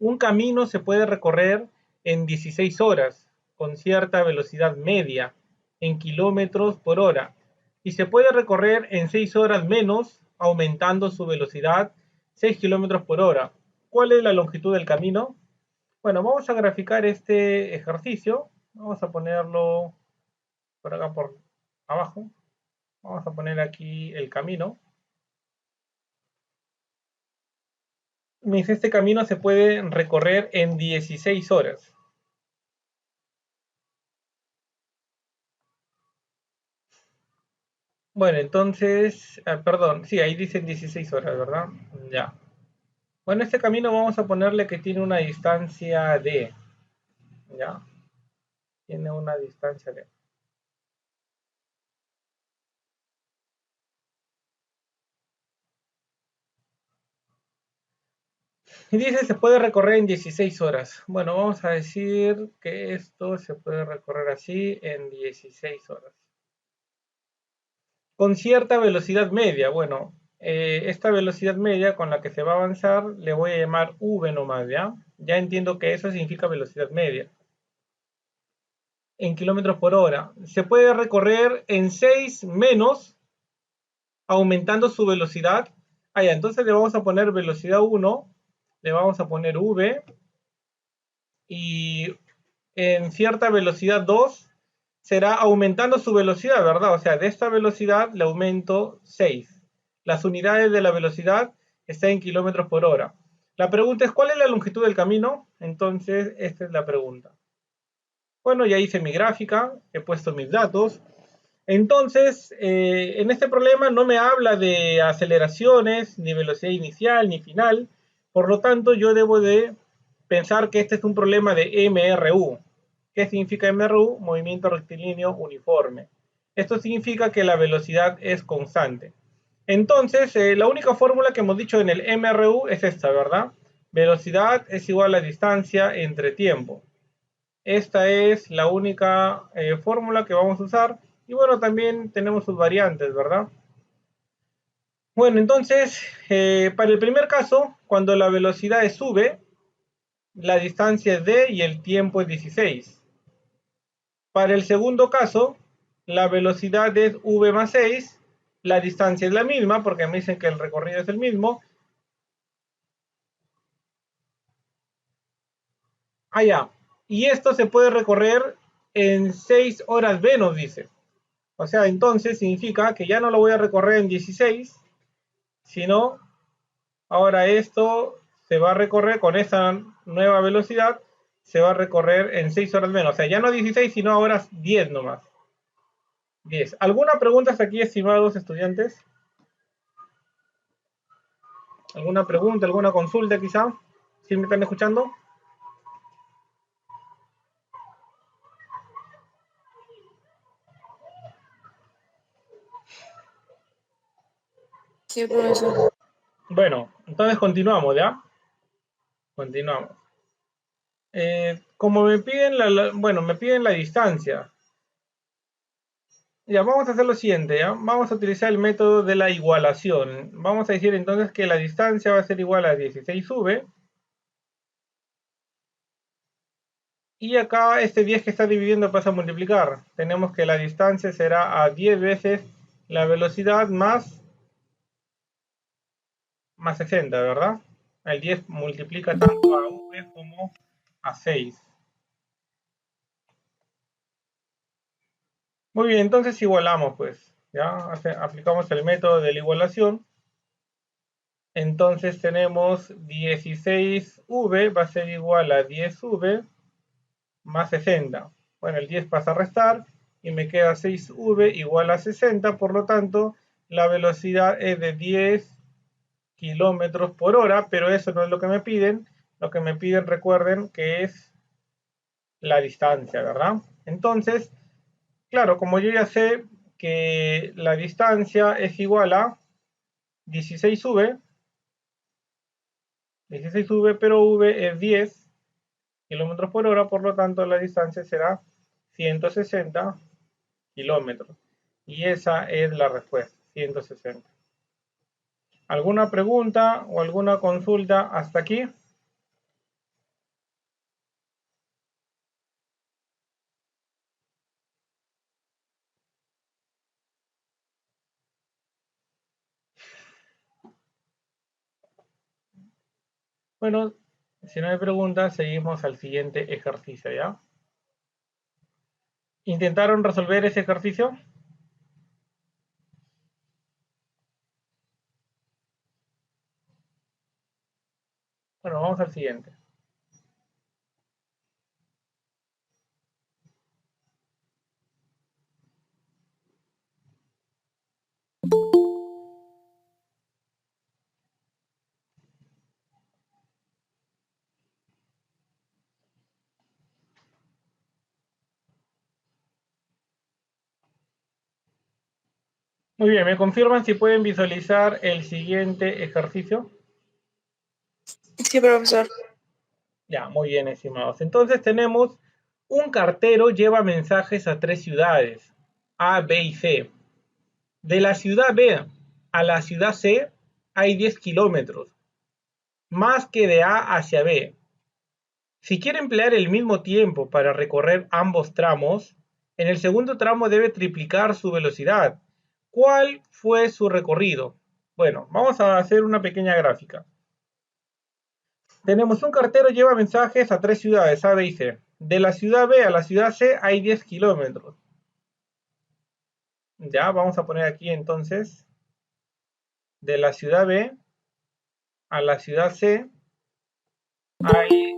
un camino se puede recorrer en 16 horas con cierta velocidad media en kilómetros por hora y se puede recorrer en 6 horas menos aumentando su velocidad 6 kilómetros por hora. ¿Cuál es la longitud del camino? Bueno, vamos a graficar este ejercicio. Vamos a ponerlo por acá por abajo. Vamos a poner aquí el camino. Este camino se puede recorrer en 16 horas. Bueno, entonces, perdón, sí, ahí dicen 16 horas, ¿verdad? Ya. Bueno, este camino vamos a ponerle que tiene una distancia de, ¿ya? Tiene una distancia de. Y dice se puede recorrer en 16 horas. Bueno, vamos a decir que esto se puede recorrer así en 16 horas. Con cierta velocidad media. Bueno, esta velocidad media con la que se va a avanzar le voy a llamar v nomás, ¿ya? Ya entiendo que eso significa velocidad media. En kilómetros por hora. Se puede recorrer en 6 menos aumentando su velocidad. Ah, ya, entonces le vamos a poner velocidad 1, le vamos a poner v y en cierta velocidad 2 será aumentando su velocidad, ¿verdad? O sea, de esta velocidad le aumento 6. Las unidades de la velocidad están en kilómetros por hora. La pregunta es, ¿cuál es la longitud del camino? Entonces, esta es la pregunta. Bueno, ya hice mi gráfica, he puesto mis datos. Entonces, en este problema no me habla de aceleraciones, ni velocidad inicial, ni final. Por lo tanto, yo debo de pensar que este es un problema de MRU. ¿Qué significa MRU? Movimiento rectilíneo uniforme. Esto significa que la velocidad es constante. Entonces, la única fórmula que hemos dicho en el MRU es esta, ¿verdad? Velocidad es igual a distancia entre tiempo. Esta es la única fórmula que vamos a usar. Y bueno, también tenemos sus variantes, ¿verdad? Bueno, entonces, para el primer caso, cuando la velocidad es v, la distancia es d y el tiempo es 16. Para el segundo caso, la velocidad es v más 6, la distancia es la misma, porque me dicen que el recorrido es el mismo. Ah, ya. Y esto se puede recorrer en 6 horas menos, dice. O sea, entonces significa que ya no lo voy a recorrer en 16, sino ahora esto se va a recorrer con esa nueva velocidad, se va a recorrer en 6 horas menos. O sea, ya no 16, sino ahora 10 nomás. 10. ¿Alguna pregunta hasta aquí, estimados estudiantes? ¿Alguna pregunta, alguna consulta quizá? ¿Sí me están escuchando? Sí, profesor. Bueno, entonces continuamos, ¿ya? Continuamos. Como me piden bueno, me piden la distancia. Ya, vamos a hacer lo siguiente, ¿ya? Vamos a utilizar el método de la igualación. Vamos a decir entonces que la distancia va a ser igual a 16v. Y acá este 10 que está dividiendo pasa a multiplicar. Tenemos que la distancia será a 10 veces la velocidad más 60, ¿verdad? El 10 multiplica tanto a v como a 6. Muy bien, entonces igualamos, pues. Ya aplicamos el método de la igualación. Entonces tenemos 16v va a ser igual a 10v más 60. Bueno, el 10 pasa a restar y me queda 6v igual a 60. Por lo tanto, la velocidad es de 10 kilómetros por hora, pero eso no es lo que me piden. Lo que me piden, recuerden, que es la distancia, ¿verdad? Entonces, claro, como yo ya sé que la distancia es igual a 16v, pero v es 10 kilómetros por hora, por lo tanto la distancia será 160 kilómetros. Y esa es la respuesta, 160. ¿Alguna pregunta o alguna consulta hasta aquí? Bueno, si no hay preguntas, seguimos al siguiente ejercicio, ¿ya? ¿Intentaron resolver ese ejercicio? Bueno, vamos al siguiente. Muy bien, ¿me confirman si pueden visualizar el siguiente ejercicio? Sí, profesor. Ya, muy bien, estimados. Entonces tenemos un cartero lleva mensajes a 3 ciudades, A, B y C. De la ciudad B a la ciudad C hay 10 kilómetros, más que de A hacia B. Si quiere emplear el mismo tiempo para recorrer ambos tramos, en el segundo tramo debe triplicar su velocidad. ¿Cuál fue su recorrido? Bueno, vamos a hacer una pequeña gráfica. Tenemos un cartero lleva mensajes a 3 ciudades, A, B y C. De la ciudad B a la ciudad C hay 10 kilómetros. Ya, vamos a poner aquí entonces, de la ciudad B a la ciudad C hay,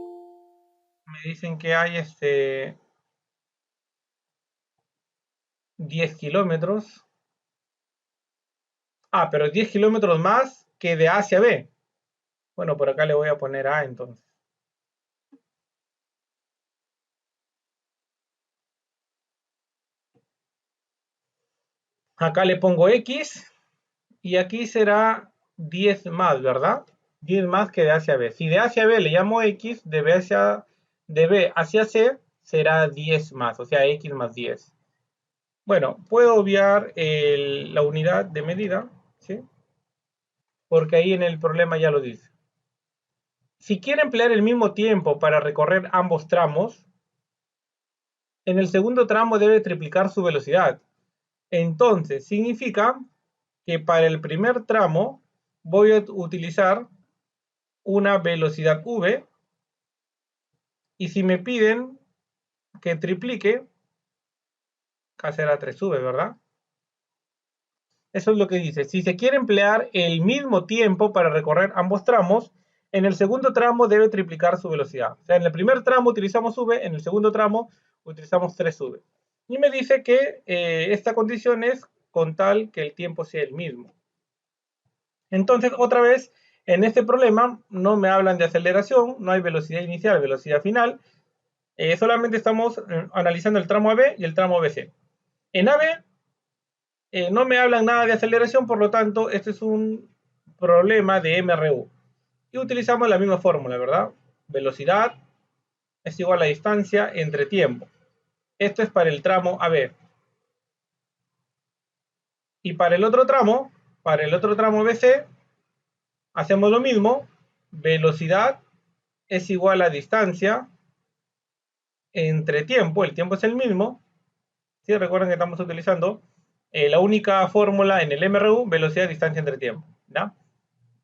me dicen que hay 10 kilómetros. Ah, pero 10 kilómetros más que de A hacia B. Bueno, por acá le voy a poner A entonces. Acá le pongo X y aquí será 10 más, ¿verdad? 10 más que de A hacia B. Si de A hacia B le llamo X, de B hacia C será 10 más, o sea, X más 10. Bueno, puedo obviar la unidad de medida, ¿sí? Porque ahí en el problema ya lo dice. Si quiere emplear el mismo tiempo para recorrer ambos tramos, en el segundo tramo debe triplicar su velocidad. Entonces, significa que para el primer tramo voy a utilizar una velocidad v, y si me piden que triplique, acá será 3v, ¿verdad? Eso es lo que dice. Si se quiere emplear el mismo tiempo para recorrer ambos tramos, en el segundo tramo debe triplicar su velocidad. O sea, en el primer tramo utilizamos v, en el segundo tramo utilizamos 3v. Y me dice que esta condición es con tal que el tiempo sea el mismo. Entonces, otra vez, en este problema no me hablan de aceleración, no hay velocidad inicial, velocidad final. Solamente estamos analizando el tramo AB y el tramo BC. En AB no me hablan nada de aceleración, por lo tanto, este es un problema de MRU. Y utilizamos la misma fórmula, ¿verdad? Velocidad es igual a distancia entre tiempo. Esto es para el tramo AB. Y para el otro tramo BC, hacemos lo mismo. Velocidad es igual a distancia entre tiempo, el tiempo es el mismo. ¿Sí? Recuerden que estamos utilizando la única fórmula en el MRU, velocidad, distancia entre tiempo. ¿Ya?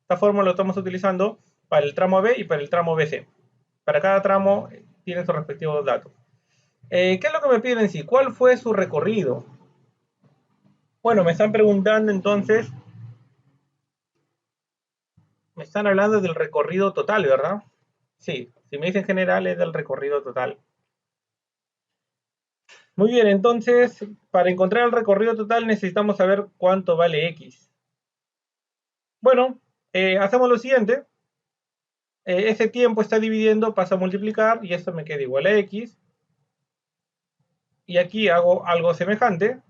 Esta fórmula lo estamos utilizando para el tramo B y para el tramo BC. Para cada tramo tienen sus respectivos datos. ¿Qué es lo que me piden en sí? ¿Cuál fue su recorrido? Bueno, me están preguntando entonces, me están hablando del recorrido total, ¿verdad? Sí, si me dicen general es del recorrido total. Muy bien, entonces, para encontrar el recorrido total necesitamos saber cuánto vale X. Bueno, hacemos lo siguiente. Ese tiempo está dividiendo, pasa a multiplicar y esto me queda igual a X. Y aquí hago algo semejante.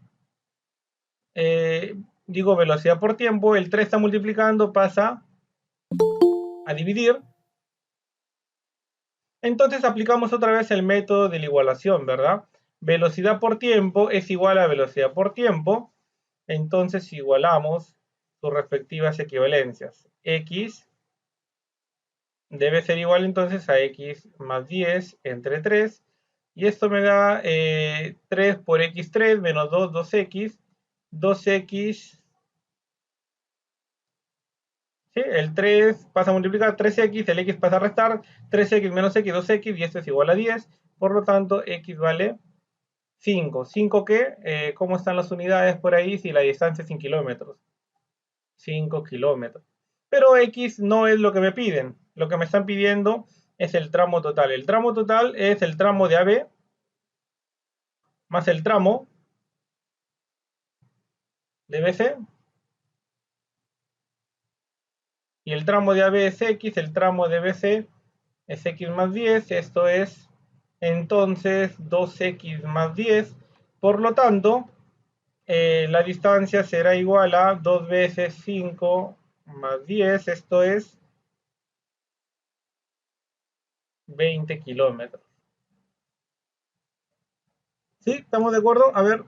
Digo velocidad por tiempo, el 3 está multiplicando, pasa a dividir. Entonces aplicamos otra vez el método de la igualación, ¿verdad? Velocidad por tiempo es igual a velocidad por tiempo. Entonces igualamos sus respectivas equivalencias. X debe ser igual entonces a X más 10 entre 3. Y esto me da 3 por X3 menos 2, 2X. 2X, ¿Sí? El 3 pasa a multiplicar 3x, el x pasa a restar, 3x menos x, 2x, y esto es igual a 10. Por lo tanto, x vale 5. ¿5 qué? ¿Cómo están las unidades por ahí si la distancia es en kilómetros? 5 kilómetros. Pero x no es lo que me piden. Lo que me están pidiendo es el tramo total. El tramo total es el tramo de AB más el tramo de BC. Y el tramo de AB es x, el tramo de BC es x más 10. Esto es entonces 2x más 10. Por lo tanto, la distancia será igual a 2 veces 5 más 10. Esto es 20 kilómetros. ¿Sí? ¿Estamos de acuerdo? A ver,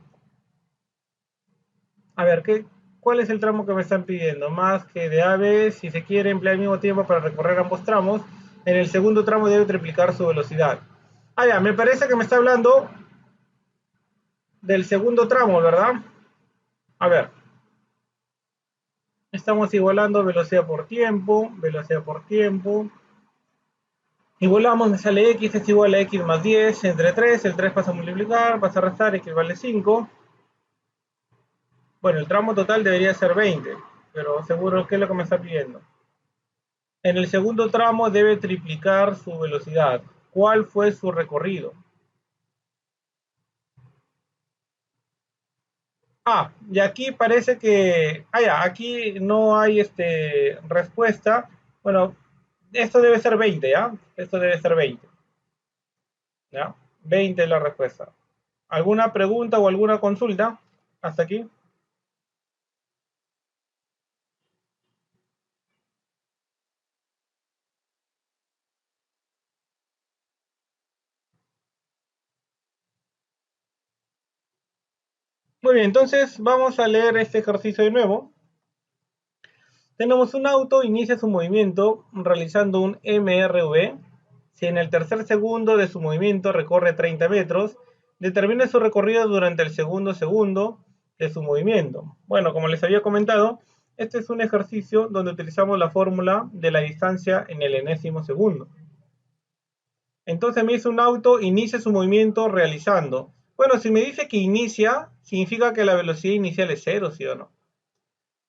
¿cuál es el tramo que me están pidiendo? Más que de AB, si se quiere emplear el mismo tiempo para recorrer ambos tramos, en el segundo tramo debe triplicar su velocidad. Ah, ya, me parece que me está hablando del segundo tramo, ¿verdad? A ver, estamos igualando velocidad por tiempo, velocidad por tiempo. Igualamos, me sale x es igual a x más 10 entre 3, el 3 pasa a multiplicar, pasa a restar, x vale 5. Bueno, el tramo total debería ser 20, pero seguro que es lo que me está pidiendo. En el segundo tramo debe triplicar su velocidad. ¿Cuál fue su recorrido? Ah, y aquí parece que... Ah, ya, aquí no hay respuesta. Bueno, esto debe ser 20, ¿ya? Esto debe ser 20. ¿Ya? 20 es la respuesta. ¿Alguna pregunta o alguna consulta hasta aquí? Muy bien, entonces vamos a leer este ejercicio de nuevo. Tenemos un auto, inicia su movimiento realizando un MRV. Si en el tercer segundo de su movimiento recorre 30 metros, determine su recorrido durante el segundo segundo de su movimiento. Bueno, como les había comentado, este es un ejercicio donde utilizamos la fórmula de la distancia en el enésimo segundo. Entonces me dice un auto, inicia su movimiento realizando. Bueno, si me dice que inicia, significa que la velocidad inicial es cero, ¿sí o no?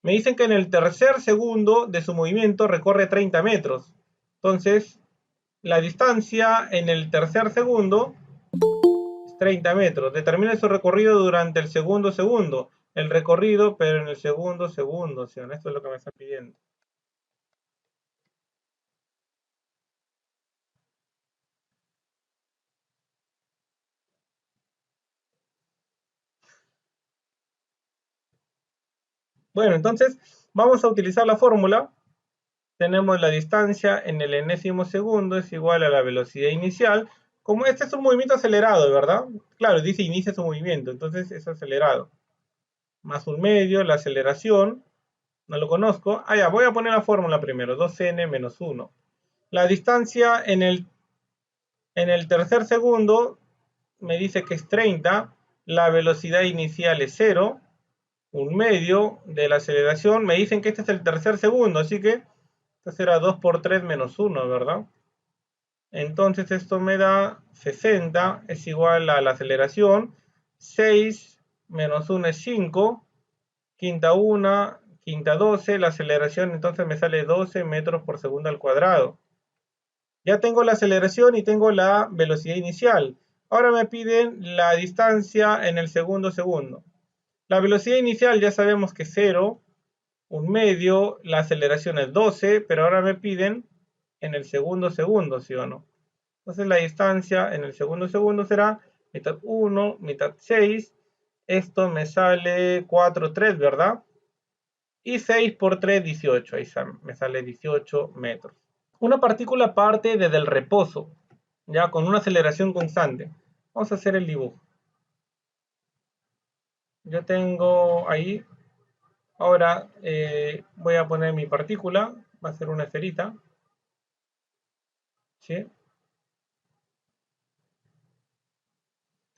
Me dicen que en el tercer segundo de su movimiento recorre 30 metros. Entonces, la distancia en el tercer segundo es 30 metros. Determine su recorrido durante el segundo segundo. El recorrido, pero en el segundo segundo. ¿Sí? Esto es lo que me están pidiendo. Bueno, entonces vamos a utilizar la fórmula. Tenemos la distancia en el enésimo segundo es igual a la velocidad inicial. Como este es un movimiento acelerado, ¿verdad? Claro, dice inicia su movimiento, entonces es acelerado. Más un medio, la aceleración, no lo conozco. Ah, ya, voy a poner la fórmula primero, 2n menos 1. La distancia en el tercer segundo me dice que es 30, la velocidad inicial es 0, un medio de la aceleración, me dicen que este es el tercer segundo, así que esto será 2 por 3 menos 1, ¿verdad? Entonces esto me da 60, es igual a la aceleración, 6 menos 1 es 5, quinta 1, quinta 12, la aceleración entonces me sale 12 metros por segundo al cuadrado. Ya tengo la aceleración y tengo la velocidad inicial. Ahora me piden la distancia en el segundo segundo. La velocidad inicial ya sabemos que es 0, un medio, la aceleración es 12, pero ahora me piden en el segundo segundo, ¿sí o no? Entonces la distancia en el segundo segundo será mitad 1, mitad 6. Esto me sale 4, 3, ¿verdad? Y 6 por 3, 18. Ahí me sale 18 metros. Una partícula parte desde el reposo, ya con una aceleración constante. Vamos a hacer el dibujo. Yo tengo ahí, ahora voy a poner mi partícula, va a ser una esferita. ¿Sí?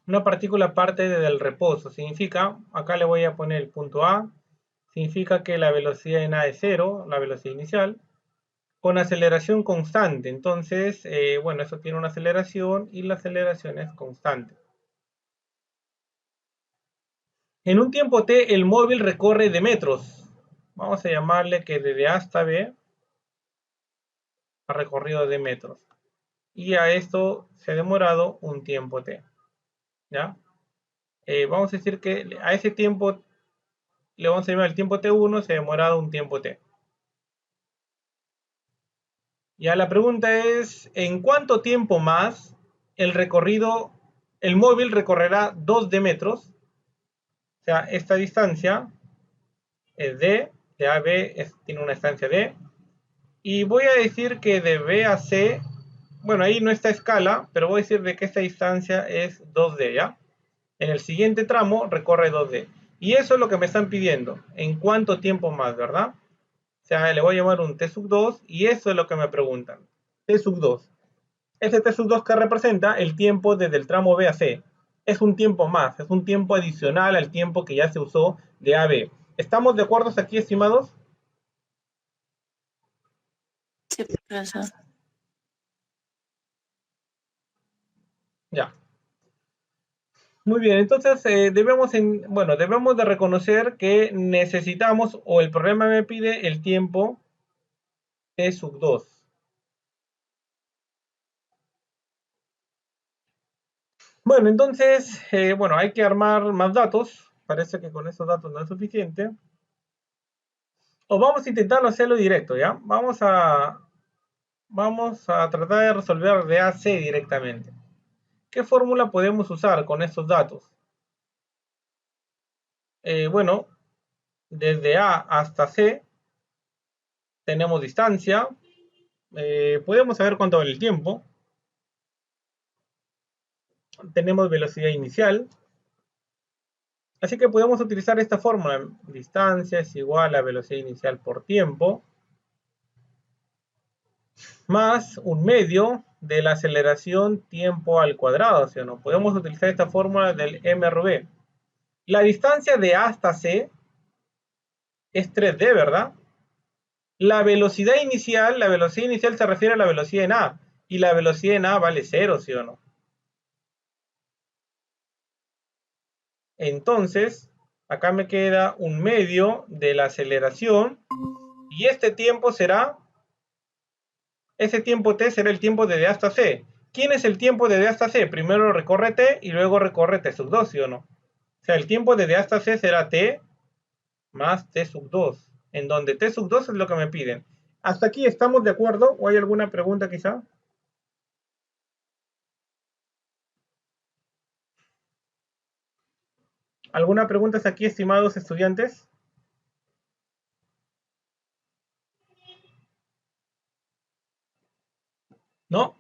Una partícula parte desde el reposo, significa, acá le voy a poner el punto A, significa que la velocidad en A es 0, la velocidad inicial, con aceleración constante. Entonces, bueno, eso tiene una aceleración y la aceleración es constante. En un tiempo t, el móvil recorre de metros. Vamos a llamarle que desde A hasta B ha recorrido de metros. Y a esto se ha demorado un tiempo t. ¿Ya? Vamos a decir que a ese tiempo le vamos a llamar el tiempo t1, se ha demorado un tiempo t. Ya la pregunta es, ¿en cuánto tiempo más el móvil recorrerá 2 de metros? O sea, esta distancia es d, de A a B tiene una distancia d, y voy a decir que de B a C, bueno, ahí no está escala, pero voy a decir de que esta distancia es 2d, ¿ya? En el siguiente tramo recorre 2d. Y eso es lo que me están pidiendo. ¿En cuánto tiempo más, verdad? O sea, le voy a llamar un t sub 2 y eso es lo que me preguntan. T sub 2. Ese t sub 2 que representa el tiempo desde el tramo B a C. Es un tiempo más, es un tiempo adicional al tiempo que ya se usó de A a B. ¿Estamos de acuerdo aquí, estimados? Sí, profesor. Ya. Muy bien, entonces debemos de reconocer que necesitamos, o el problema me pide el tiempo t sub 2. Bueno, entonces, hay que armar más datos. Parece que con esos datos no es suficiente. O vamos a intentarlo hacerlo directo, ¿ya? Vamos a tratar de resolver de A a C directamente. ¿Qué fórmula podemos usar con estos datos? Bueno, desde A hasta C tenemos distancia. Podemos saber cuánto vale el tiempo. Tenemos velocidad inicial. Así que podemos utilizar esta fórmula. Distancia es igual a velocidad inicial por tiempo, más un medio de la aceleración tiempo al cuadrado, ¿sí o no? Podemos utilizar esta fórmula del MRV. La distancia de A hasta C es 3D, ¿verdad? La velocidad inicial se refiere a la velocidad en A, y la velocidad en A vale 0, ¿sí o no? Entonces, acá me queda un medio de la aceleración, y ese tiempo t será el tiempo de D hasta C. ¿Quién es el tiempo de D hasta C? Primero recorre T y luego recorre T sub 2, ¿sí o no? O sea, el tiempo de D hasta C será T más T sub 2, en donde T sub 2 es lo que me piden. ¿Hasta aquí estamos de acuerdo o hay alguna pregunta quizá? ¿Alguna pregunta hasta aquí, estimados estudiantes? ¿No?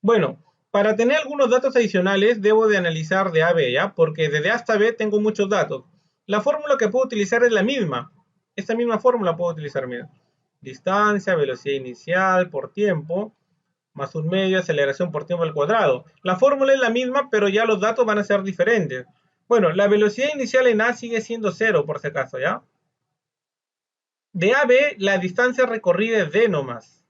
Bueno, para tener algunos datos adicionales debo de analizar de A a B, ¿ya? Porque desde A hasta B tengo muchos datos. La fórmula que puedo utilizar es la misma. Esta misma fórmula puedo utilizar, mira. Distancia, velocidad inicial por tiempo, más un medio, aceleración por tiempo al cuadrado. La fórmula es la misma, pero ya los datos van a ser diferentes. Bueno, la velocidad inicial en A sigue siendo 0, por si acaso, ¿ya? De A a B, la distancia recorrida es D nomás.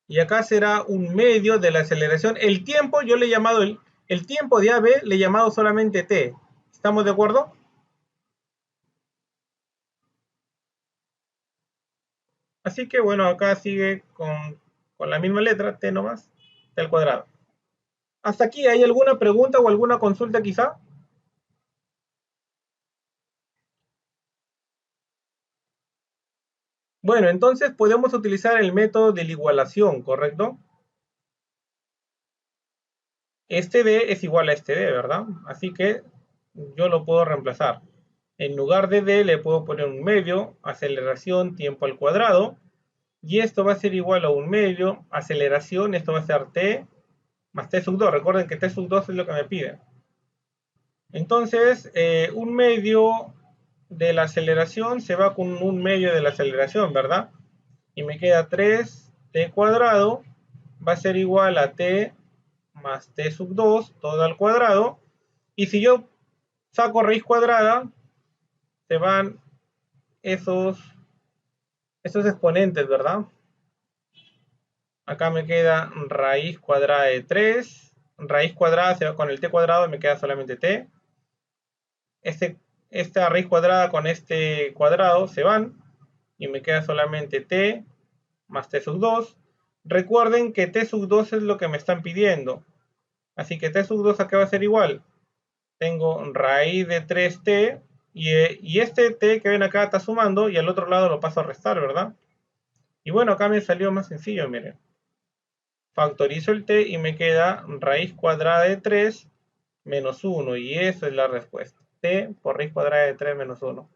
Y acá será un medio de la aceleración. El tiempo, yo le he llamado, el tiempo de AB le he llamado solamente T. ¿Estamos de acuerdo? Así que bueno, acá sigue con la misma letra, T nomás, T al cuadrado. ¿Hasta aquí hay alguna pregunta o alguna consulta quizá? Bueno, entonces podemos utilizar el método de la igualación, ¿correcto? Este D es igual a este D, ¿verdad? Así que yo lo puedo reemplazar. En lugar de D le puedo poner un medio, aceleración, tiempo al cuadrado, y esto va a ser igual a un medio, aceleración, esto va a ser T más T sub 2. Recuerden que T sub 2 es lo que me piden. Entonces, un medio de la aceleración se va con un medio de la aceleración, ¿verdad? Y me queda 3T cuadrado, va a ser igual a T más T sub 2, todo al cuadrado. Y si yo Saco raíz cuadrada, se van esos exponentes, ¿verdad? Acá me queda raíz cuadrada de 3. Raíz cuadrada se va con el t cuadrado, me queda solamente t. Esta raíz cuadrada con este cuadrado se van y me queda solamente t más t sub 2. Recuerden que t sub 2 es lo que me están pidiendo. Así que t sub 2 acá va a ser igual. Tengo raíz de 3t y este t que ven acá está sumando y al otro lado lo paso a restar, ¿verdad? Y bueno, acá me salió más sencillo, miren. Factorizo el t y me queda raíz cuadrada de 3 menos 1. Y esa es la respuesta. T por raíz cuadrada de 3 menos 1.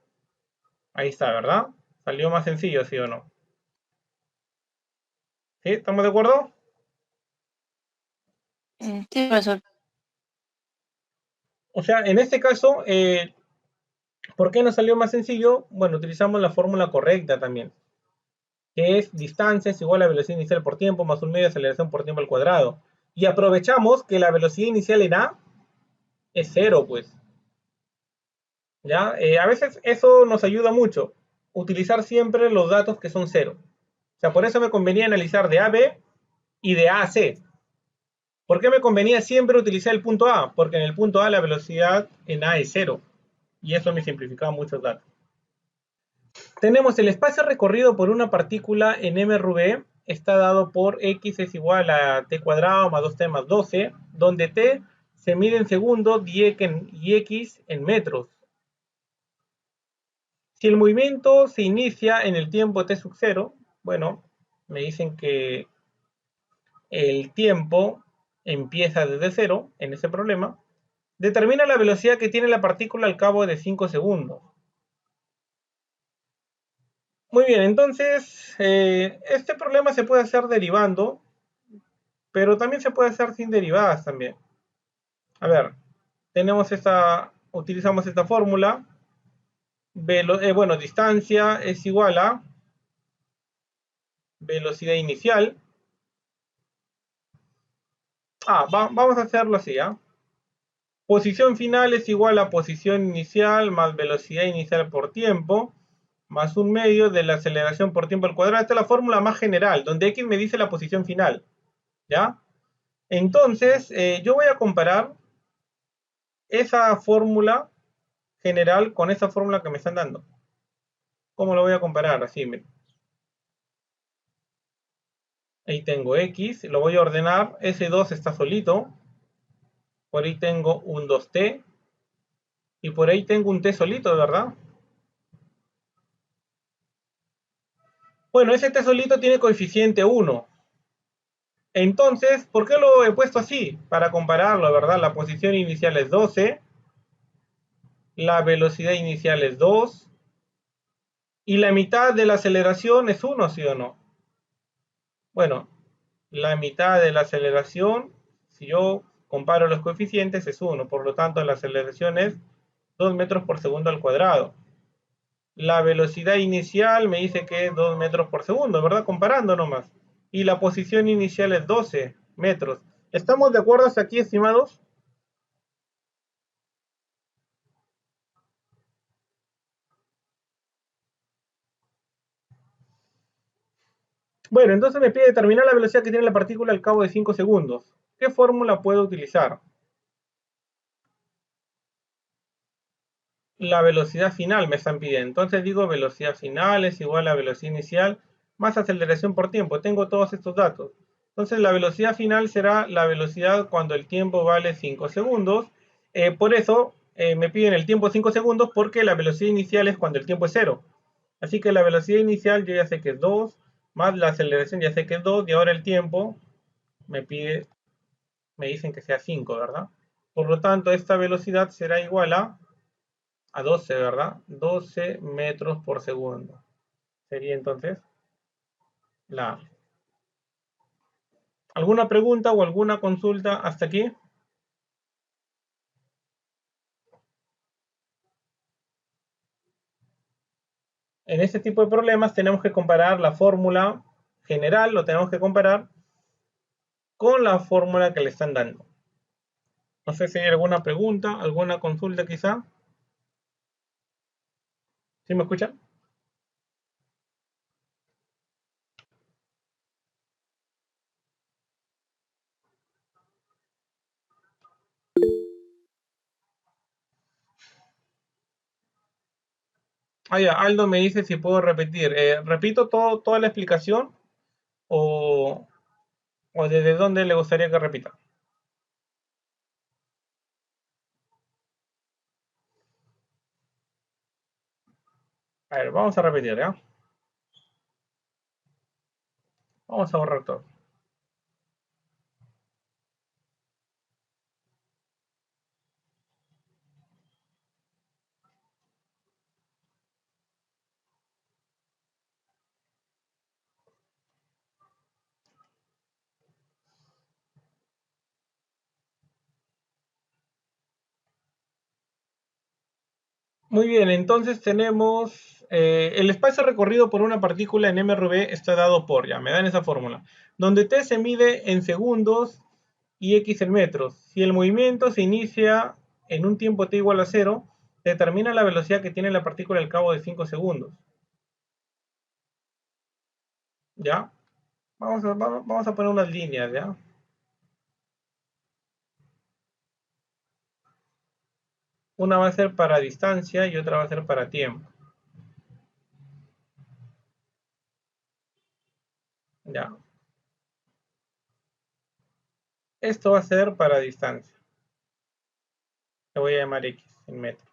Ahí está, ¿verdad? Salió más sencillo, ¿sí o no? ¿Sí? ¿Estamos de acuerdo? Sí, profesor. O sea, en este caso, ¿por qué nos salió más sencillo? Bueno, utilizamos la fórmula correcta también, que es distancia es igual a velocidad inicial por tiempo más un medio de aceleración por tiempo al cuadrado. Y aprovechamos que la velocidad inicial en A es 0, pues. ¿Ya? A veces eso nos ayuda mucho, utilizar siempre los datos que son 0. O sea, por eso me convenía analizar de A a B y de A a C. ¿Por qué me convenía siempre utilizar el punto A? Porque en el punto A la velocidad en A es 0. Y eso me simplificaba muchos datos. Tenemos el espacio recorrido por una partícula en m/v está dado por x es igual a t cuadrado más 2t más 12, donde t se mide en segundos y x en metros. Si el movimiento se inicia en el tiempo t sub 0, bueno, me dicen que el tiempo empieza desde 0 en ese problema, determina la velocidad que tiene la partícula al cabo de 5 segundos. Muy bien, entonces este problema se puede hacer derivando, pero también se puede hacer sin derivadas también. A ver, utilizamos esta fórmula, bueno, distancia es igual a velocidad inicial. Vamos a hacerlo así, ¿ah? Posición final es igual a posición inicial más velocidad inicial por tiempo, más un medio de la aceleración por tiempo al cuadrado. Esta es la fórmula más general, donde x me dice la posición final, ¿ya? Entonces, yo voy a comparar esa fórmula general con esa fórmula que me están dando. ¿Cómo lo voy a comparar? Así, miren. Ahí tengo x, lo voy a ordenar, S2 está solito, por ahí tengo un 2t, y por ahí tengo un t solito, ¿verdad? Bueno, ese t solito tiene coeficiente 1. Entonces, ¿por qué lo he puesto así? Para compararlo, ¿verdad? La posición inicial es 12, la velocidad inicial es 2, y la mitad de la aceleración es 1, ¿sí o no? Bueno, la mitad de la aceleración, si yo comparo los coeficientes, es 1. Por lo tanto, la aceleración es 2 metros por segundo al cuadrado. La velocidad inicial me dice que es 2 metros por segundo, ¿verdad? Comparando nomás. Y la posición inicial es 12 metros. ¿Estamos de acuerdo hasta aquí, estimados? Bueno, entonces me pide determinar la velocidad que tiene la partícula al cabo de 5 segundos. ¿Qué fórmula puedo utilizar? La velocidad final me están pidiendo. Entonces digo velocidad final es igual a velocidad inicial más aceleración por tiempo. Tengo todos estos datos. Entonces la velocidad final será la velocidad cuando el tiempo vale 5 segundos. Por eso me piden el tiempo 5 segundos porque la velocidad inicial es cuando el tiempo es 0. Así que la velocidad inicial yo ya sé que es 2, más la aceleración ya sé que es 2 y ahora el tiempo me dicen que sea 5, ¿verdad? Por lo tanto, esta velocidad será igual a 12, ¿verdad? 12 metros por segundo. Sería entonces la... ¿Alguna pregunta o alguna consulta hasta aquí? En este tipo de problemas tenemos que comparar la fórmula general, lo tenemos que comparar con la fórmula que le están dando. No sé si hay alguna pregunta, alguna consulta quizá. ¿Sí me escuchan? Ah, ya, Aldo me dice si puedo repetir. ¿Repito toda la explicación o, o desde dónde le gustaría que repita? A ver, vamos a repetir, ¿ya? Vamos a borrar todo. Muy bien, entonces tenemos el espacio recorrido por una partícula en mRV está dado por, ya, me dan esa fórmula, donde t se mide en segundos y x en metros. Si el movimiento se inicia en un tiempo t igual a 0, determina la velocidad que tiene la partícula al cabo de 5 segundos. ¿Ya? Vamos a poner unas líneas, ¿ya? Una va a ser para distancia y otra va a ser para tiempo. ¿Ya? Esto va a ser para distancia. Le voy a llamar x en metros.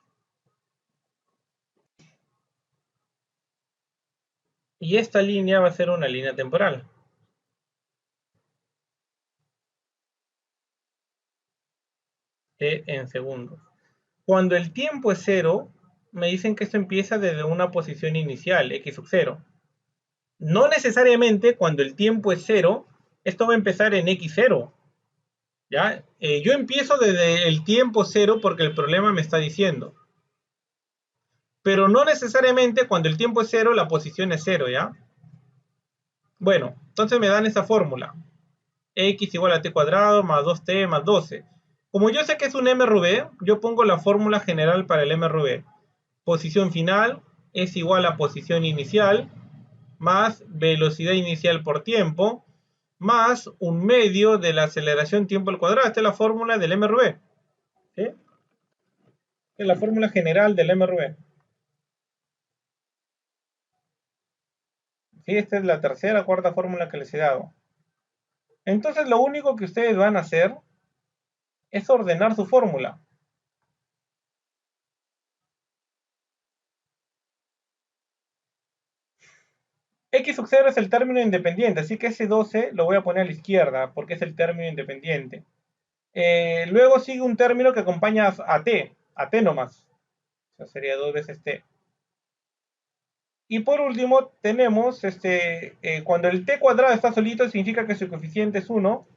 Y esta línea va a ser una línea temporal. En segundos. Cuando el tiempo es cero, me dicen que esto empieza desde una posición inicial, x sub 0. No necesariamente cuando el tiempo es cero, esto va a empezar en x0. ¿Ya? Yo empiezo desde el tiempo cero porque el problema me está diciendo. Pero no necesariamente cuando el tiempo es cero, la posición es cero, ¿ya? Bueno, entonces me dan esa fórmula. X igual a t cuadrado más 2t más 12. Como yo sé que es un mRV, yo pongo la fórmula general para el mRV. Posición final es igual a posición inicial más velocidad inicial por tiempo más un medio de la aceleración tiempo al cuadrado. Esta es la fórmula del mRV. ¿Sí? Es la fórmula general del mRV. ¿Sí? Esta es la tercera o cuarta fórmula que les he dado. Entonces lo único que ustedes van a hacer es ordenar su fórmula. X sub 0 es el término independiente, así que ese 12 lo voy a poner a la izquierda porque es el término independiente. Luego sigue un término que acompaña a t nomás. O sea, sería 2 veces t. Y por último tenemos, cuando el t cuadrado está solito significa que su coeficiente es 1.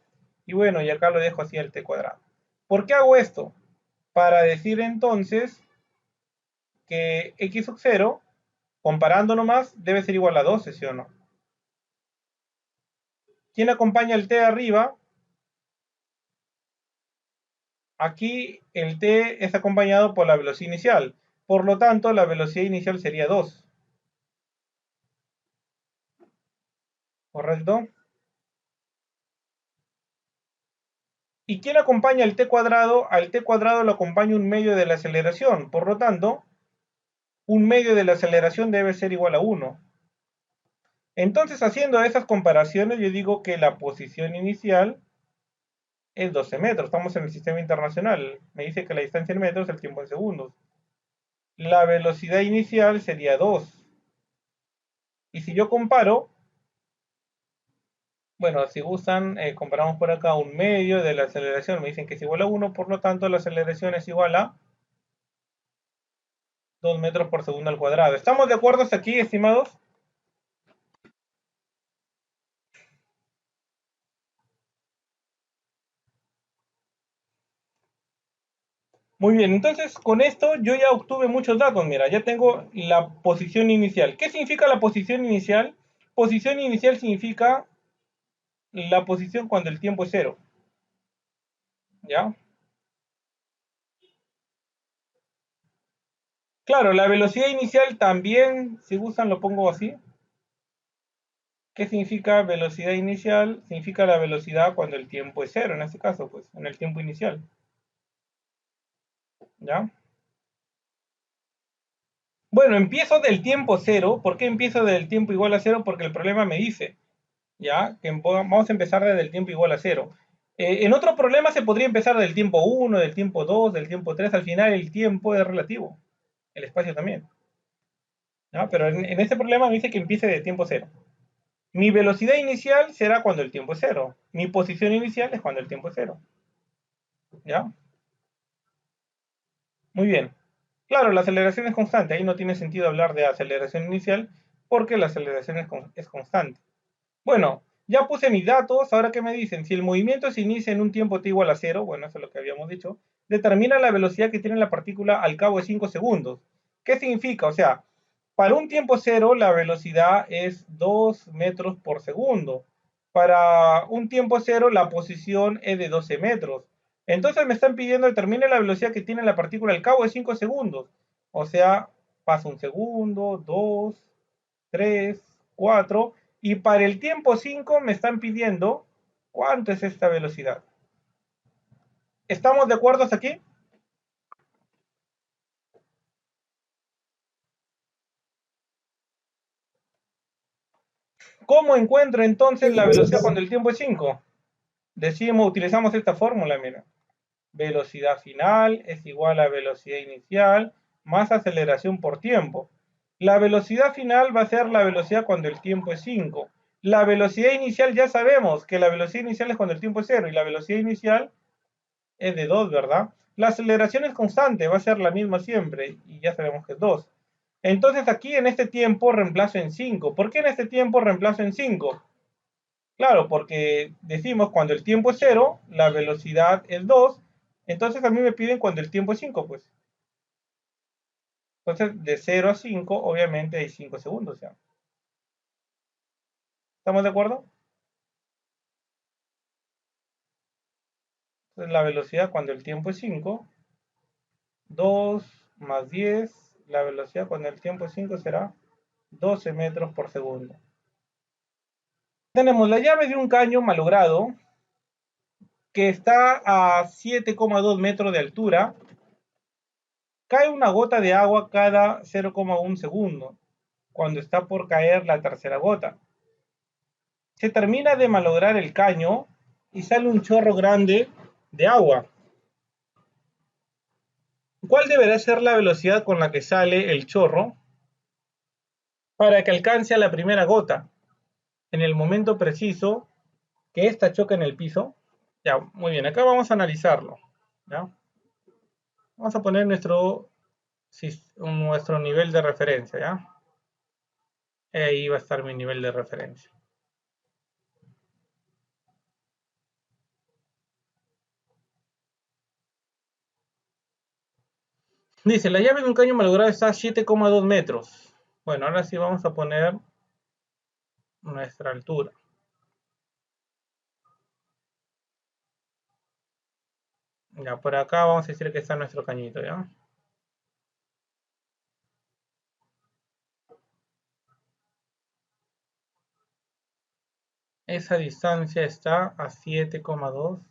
Y bueno, y acá lo dejo así el t cuadrado. ¿Por qué hago esto? Para decir entonces que x sub 0, comparando nomás, debe ser igual a 12, ¿sí o no? ¿Quién acompaña el t arriba? Aquí el t es acompañado por la velocidad inicial. Por lo tanto, la velocidad inicial sería 2. ¿Correcto? ¿Y quién acompaña el t cuadrado? Al t cuadrado lo acompaña un medio de la aceleración. Por lo tanto, un medio de la aceleración debe ser igual a 1. Entonces, haciendo esas comparaciones, yo digo que la posición inicial es 12 metros. Estamos en el sistema internacional. Me dice que la distancia en metros es el tiempo en segundos. La velocidad inicial sería 2. Y si yo comparo, bueno, si gustan, comparamos por acá un medio de la aceleración. Me dicen que es igual a 1, por lo tanto la aceleración es igual a 2 metros por segundo al cuadrado. ¿Estamos de acuerdo hasta aquí, estimados? Muy bien, entonces con esto yo ya obtuve muchos datos. Mira, ya tengo la posición inicial. ¿Qué significa la posición inicial? Posición inicial significa la posición cuando el tiempo es cero. ¿Ya? Claro, la velocidad inicial también, si gustan lo pongo así. ¿Qué significa velocidad inicial? Significa la velocidad cuando el tiempo es cero, en este caso, pues, en el tiempo inicial. ¿Ya? Bueno, empiezo del tiempo cero. ¿Por qué empiezo del tiempo igual a cero? Porque el problema me dice, ¿ya? Que vamos a empezar desde el tiempo igual a cero. En otro problema se podría empezar del tiempo 1, del tiempo 2, del tiempo 3. Al final el tiempo es relativo. El espacio también. ¿Ya? Pero en este problema me dice que empiece de tiempo cero. Mi velocidad inicial será cuando el tiempo es cero. Mi posición inicial es cuando el tiempo es cero. ¿Ya? Muy bien. Claro, la aceleración es constante. Ahí no tiene sentido hablar de aceleración inicial porque la aceleración es constante. Bueno, ya puse mis datos. Ahora, ¿qué me dicen? Si el movimiento se inicia en un tiempo t igual a cero, bueno, eso es lo que habíamos dicho, determina la velocidad que tiene la partícula al cabo de 5 segundos. ¿Qué significa? O sea, para un tiempo cero, la velocidad es 2 metros por segundo. Para un tiempo cero, la posición es de 12 metros. Entonces me están pidiendo determine la velocidad que tiene la partícula al cabo de 5 segundos. O sea, pasa un segundo, 2, 3, 4. Y para el tiempo 5 me están pidiendo cuánto es esta velocidad. ¿Estamos de acuerdo hasta aquí? ¿Cómo encuentro entonces la velocidad cuando el tiempo es 5? Decimos, utilizamos esta fórmula, mira. Velocidad final es igual a velocidad inicial más aceleración por tiempo. La velocidad final va a ser la velocidad cuando el tiempo es 5. La velocidad inicial ya sabemos que la velocidad inicial es cuando el tiempo es 0 y la velocidad inicial es de 2, ¿verdad? La aceleración es constante, va a ser la misma siempre y ya sabemos que es 2. Entonces aquí en este tiempo reemplazo en 5. ¿Por qué en este tiempo reemplazo en 5? Claro, porque decimos cuando el tiempo es 0, la velocidad es 2, entonces a mí me piden cuando el tiempo es 5, pues. Entonces de 0 a 5, obviamente hay 5 segundos ya. ¿Estamos de acuerdo? Entonces la velocidad cuando el tiempo es 5, 2 más 10, la velocidad cuando el tiempo es 5 será 12 metros por segundo. Tenemos la llave de un caño malogrado que está a 7,2 metros de altura. Cae una gota de agua cada 0,1 segundo, cuando está por caer la tercera gota. Se termina de malograr el caño y sale un chorro grande de agua. ¿Cuál deberá ser la velocidad con la que sale el chorro para que alcance a la primera gota en el momento preciso que ésta choca en el piso? Ya, muy bien, acá vamos a analizarlo. ¿Ya? Vamos a poner nuestro nivel de referencia, ¿ya? Ahí va a estar mi nivel de referencia. Dice, la llave de un caño malogrado está a 7,2 metros. Bueno, ahora sí vamos a poner nuestra altura. Ya, por acá vamos a decir que está nuestro cañito, ¿ya? Esa distancia está a 7,2.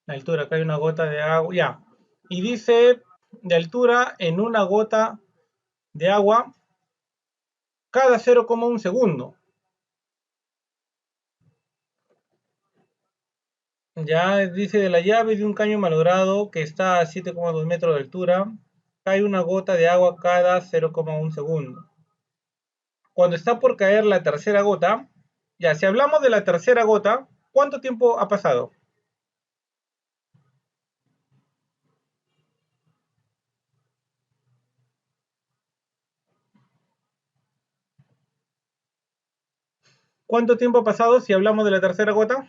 La altura, acá hay una gota de agua, ya. Y dice de altura en una gota de agua cada 0,1 segundo. Ya dice de la llave de un caño malogrado que está a 7,2 metros de altura, cae una gota de agua cada 0,1 segundo. Cuando está por caer la tercera gota, ya, si hablamos de la tercera gota, ¿cuánto tiempo ha pasado? ¿Cuánto tiempo ha pasado si hablamos de la tercera gota?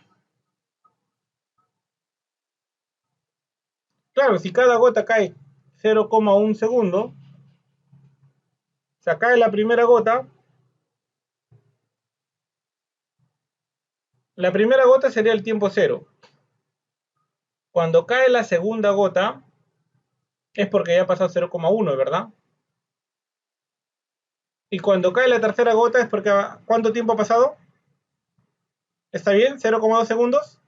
Claro, si cada gota cae 0,1 segundo, o sea, cae la primera gota, la primera gota sería el tiempo cero. Cuando cae la segunda gota, es porque ya ha pasado 0,1, ¿verdad? Y cuando cae la tercera gota es porque ¿cuánto tiempo ha pasado? ¿Está bien? ¿0,2 segundos?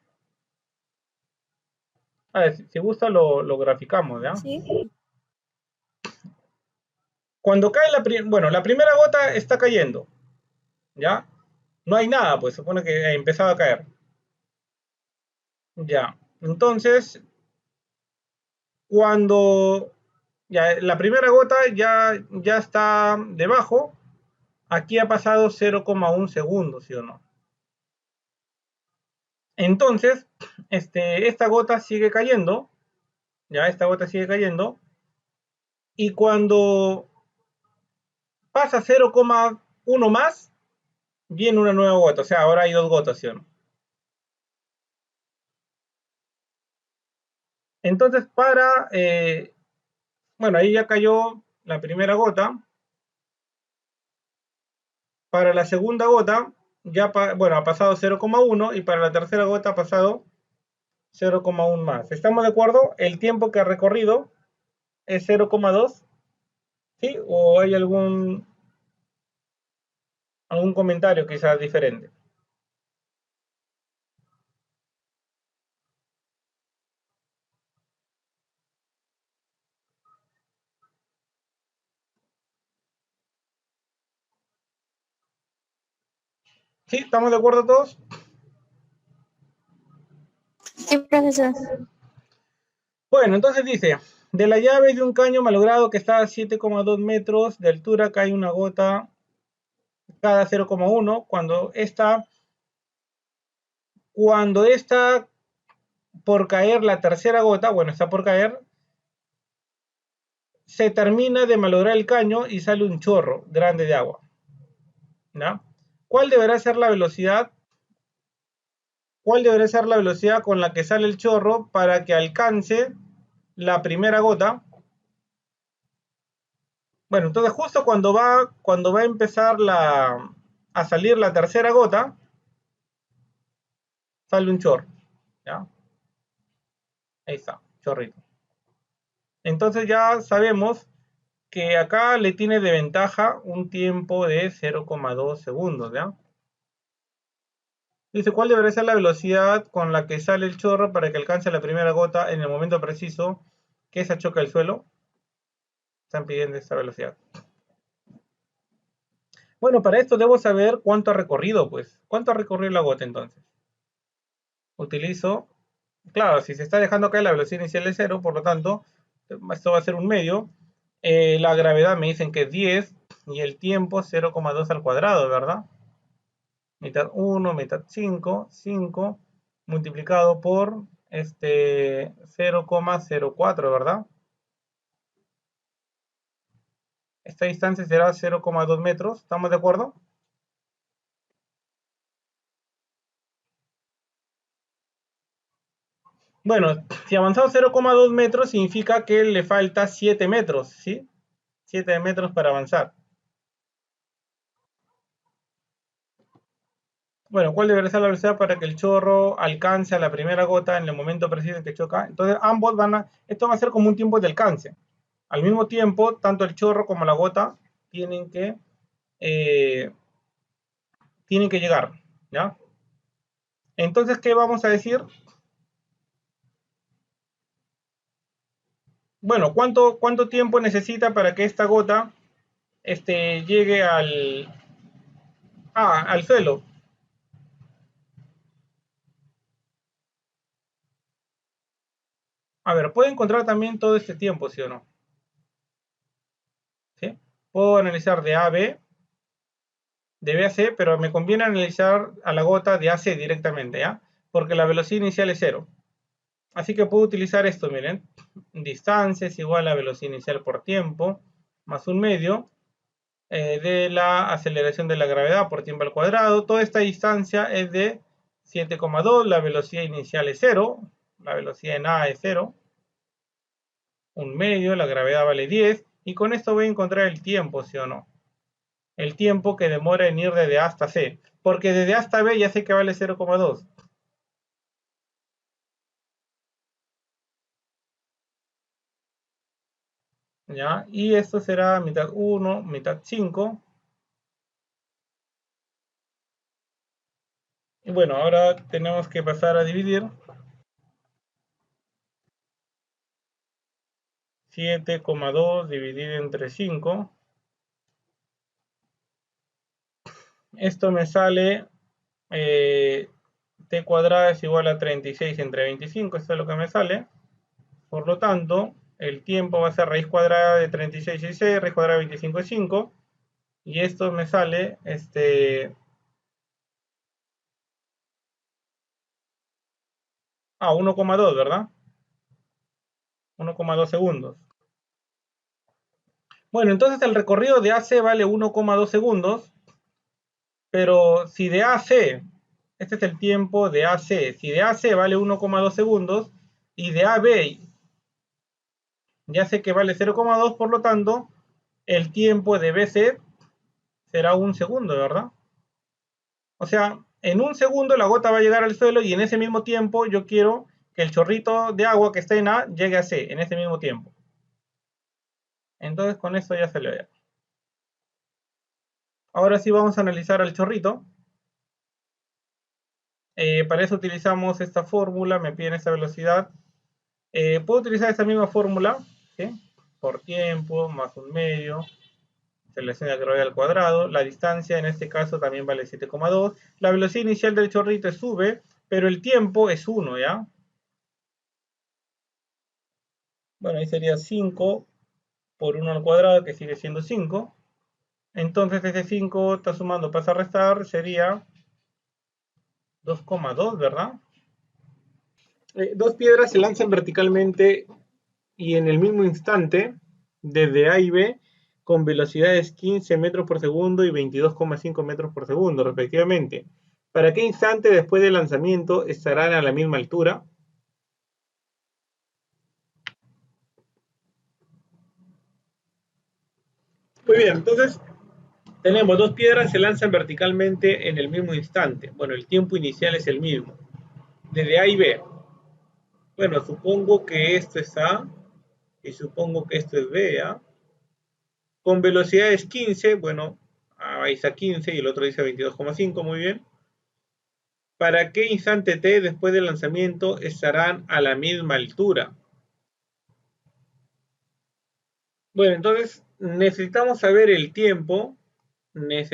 A ver, si gusta lo graficamos, ¿ya? Sí. Cuando cae la primera gota está cayendo, ¿ya? No hay nada, pues supone que ha empezado a caer. Ya, entonces, cuando ya, la primera gota ya está debajo, aquí ha pasado 0,1 segundos, ¿sí o no? Entonces, esta gota sigue cayendo, ya esta gota sigue cayendo, y cuando pasa 0,1 más, viene una nueva gota, o sea, ahora hay dos gotas, ¿sí o no? Entonces, bueno, ahí ya cayó la primera gota. Para la segunda gota, bueno, ha pasado 0,1 y para la tercera gota ha pasado 0,1 más. ¿Estamos de acuerdo? El tiempo que ha recorrido es 0,2, ¿sí? ¿O hay algún comentario quizás diferente? ¿Sí? ¿Estamos de acuerdo todos? Sí, profesor. Bueno, entonces dice, de la llave de un caño malogrado que está a 7,2 metros de altura cae una gota cada 0,1 cuando está por caer la tercera gota, bueno, está por caer, se termina de malograr el caño y sale un chorro grande de agua, ¿no? ¿Cuál deberá ser la velocidad? ¿Cuál deberá ser la velocidad con la que sale el chorro para que alcance la primera gota? Bueno, entonces justo cuando va a empezar a salir la tercera gota, sale un chorro, ¿ya? Ahí está, chorrito. Entonces ya sabemos que acá le tiene de ventaja un tiempo de 0,2 segundos, ¿ya? Dice, ¿cuál debería ser la velocidad con la que sale el chorro para que alcance la primera gota en el momento preciso que esa choca el suelo? Están pidiendo esa velocidad. Bueno, para esto debo saber cuánto ha recorrido, pues. ¿Cuánto ha recorrido la gota entonces? Utilizo, claro, si se está dejando caer la velocidad inicial es 0, por lo tanto, esto va a ser un medio. La gravedad me dicen que es 10 y el tiempo 0,2 al cuadrado, ¿verdad? Mitad 1, mitad 5, 5 multiplicado por 0,04, ¿verdad? Esta distancia será 0,2 metros, ¿estamos de acuerdo? Bueno, si avanzado 0,2 metros significa que le falta 7 metros, ¿sí? 7 metros para avanzar. Bueno, ¿cuál debería ser la velocidad para que el chorro alcance a la primera gota en el momento preciso en que choca? Entonces ambos esto va a ser como un tiempo de alcance. Al mismo tiempo, tanto el chorro como la gota tienen que, eh, tienen que llegar, ¿ya? Entonces, ¿qué vamos a decir? Bueno, ¿cuánto tiempo necesita para que esta gota llegue al suelo? A ver, puedo encontrar también todo este tiempo, ¿sí o no? ¿Sí? Puedo analizar de A a B, de B a C, pero me conviene analizar a la gota de AC directamente, ¿ya? Porque la velocidad inicial es 0. Así que puedo utilizar esto, miren. Distancia es igual a velocidad inicial por tiempo, más un medio, de la aceleración de la gravedad por tiempo al cuadrado. Toda esta distancia es de 7,2, la velocidad inicial es 0, la velocidad en A es 0, un medio, la gravedad vale 10, y con esto voy a encontrar el tiempo, ¿sí o no? El tiempo que demora en ir desde A hasta C, porque desde A hasta B ya sé que vale 0,2. ¿ya? Y esto será mitad 1, mitad 5. Y bueno, ahora tenemos que pasar a dividir. 7,2 dividido entre 5. Esto me sale t cuadrada es igual a 36 entre 25. Esto es lo que me sale. Por lo tanto, el tiempo va a ser raíz cuadrada de 36 es 6, raíz cuadrada de 25 es 5. Y esto me sale 1,2, ¿verdad? 1,2 segundos. Bueno, entonces el recorrido de AC vale 1,2 segundos, pero si de AC, este es el tiempo de AC, si de AC vale 1,2 segundos y de AB ya sé que vale 0,2, por lo tanto, el tiempo de BC será 1 segundo, ¿verdad? O sea, en 1 segundo la gota va a llegar al suelo y en ese mismo tiempo yo quiero que el chorrito de agua que está en A llegue a C, en ese mismo tiempo. Entonces con esto ya se le ve. Ahora sí vamos a analizar al chorrito. Para eso utilizamos esta fórmula, me piden esta velocidad. Puedo utilizar esta misma fórmula, ¿sí? Por tiempo más un medio, selección de gravedad al cuadrado. La distancia en este caso también vale 7,2. La velocidad inicial del chorrito es v, pero el tiempo es 1, ¿ya? Bueno, ahí sería 5 por 1 al cuadrado, que sigue siendo 5. Entonces ese 5 está sumando, pasa a restar, sería 2,2, ¿verdad? Dos piedras se lanzan verticalmente y en el mismo instante, desde A y B, con velocidades 15 metros por segundo y 22,5 metros por segundo, respectivamente. ¿Para qué instante después del lanzamiento estarán a la misma altura? Muy bien, entonces tenemos dos piedras se lanzan verticalmente en el mismo instante. Bueno, el tiempo inicial es el mismo. Desde A y B. Bueno, supongo que esto es A y supongo que esto es B, ¿ah? Con velocidades 15, bueno, ahí está 15 y el otro dice 22,5, muy bien. ¿Para qué instante t después del lanzamiento estarán a la misma altura? Bueno, entonces necesitamos saber el tiempo, el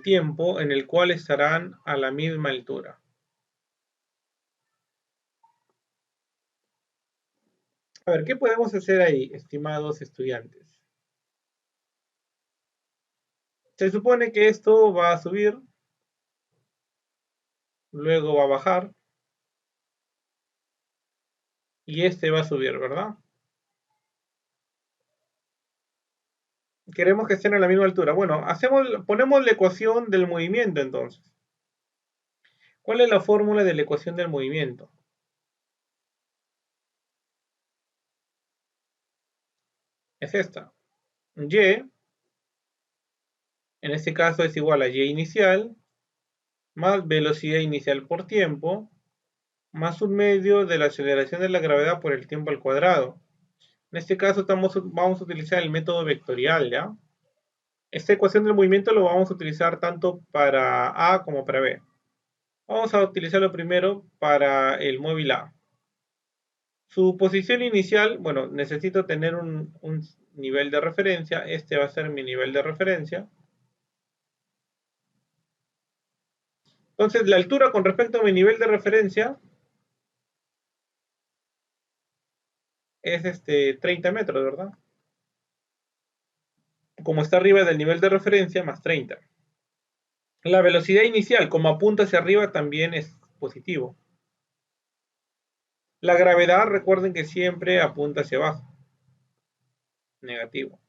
tiempo en el cual estarán a la misma altura. A ver, ¿qué podemos hacer ahí, estimados estudiantes? Se supone que esto va a subir, luego va a bajar, y este va a subir, ¿verdad? Queremos que estén a la misma altura. Bueno, ponemos la ecuación del movimiento entonces. ¿Cuál es la fórmula de la ecuación del movimiento? Es esta. Y, en este caso es igual a y inicial, más velocidad inicial por tiempo, más un medio de la aceleración de la gravedad por el tiempo al cuadrado. En este caso vamos a utilizar el método vectorial, ¿ya? Esta ecuación del movimiento lo vamos a utilizar tanto para A como para B. Vamos a utilizarlo primero para el móvil A. Su posición inicial, bueno, necesito tener un nivel de referencia. Este va a ser mi nivel de referencia. Entonces, la altura con respecto a mi nivel de referencia es 30 metros, ¿verdad? Como está arriba del nivel de referencia, más 30. La velocidad inicial, como apunta hacia arriba, también es positivo. La gravedad, recuerden que siempre apunta hacia abajo. Negativo.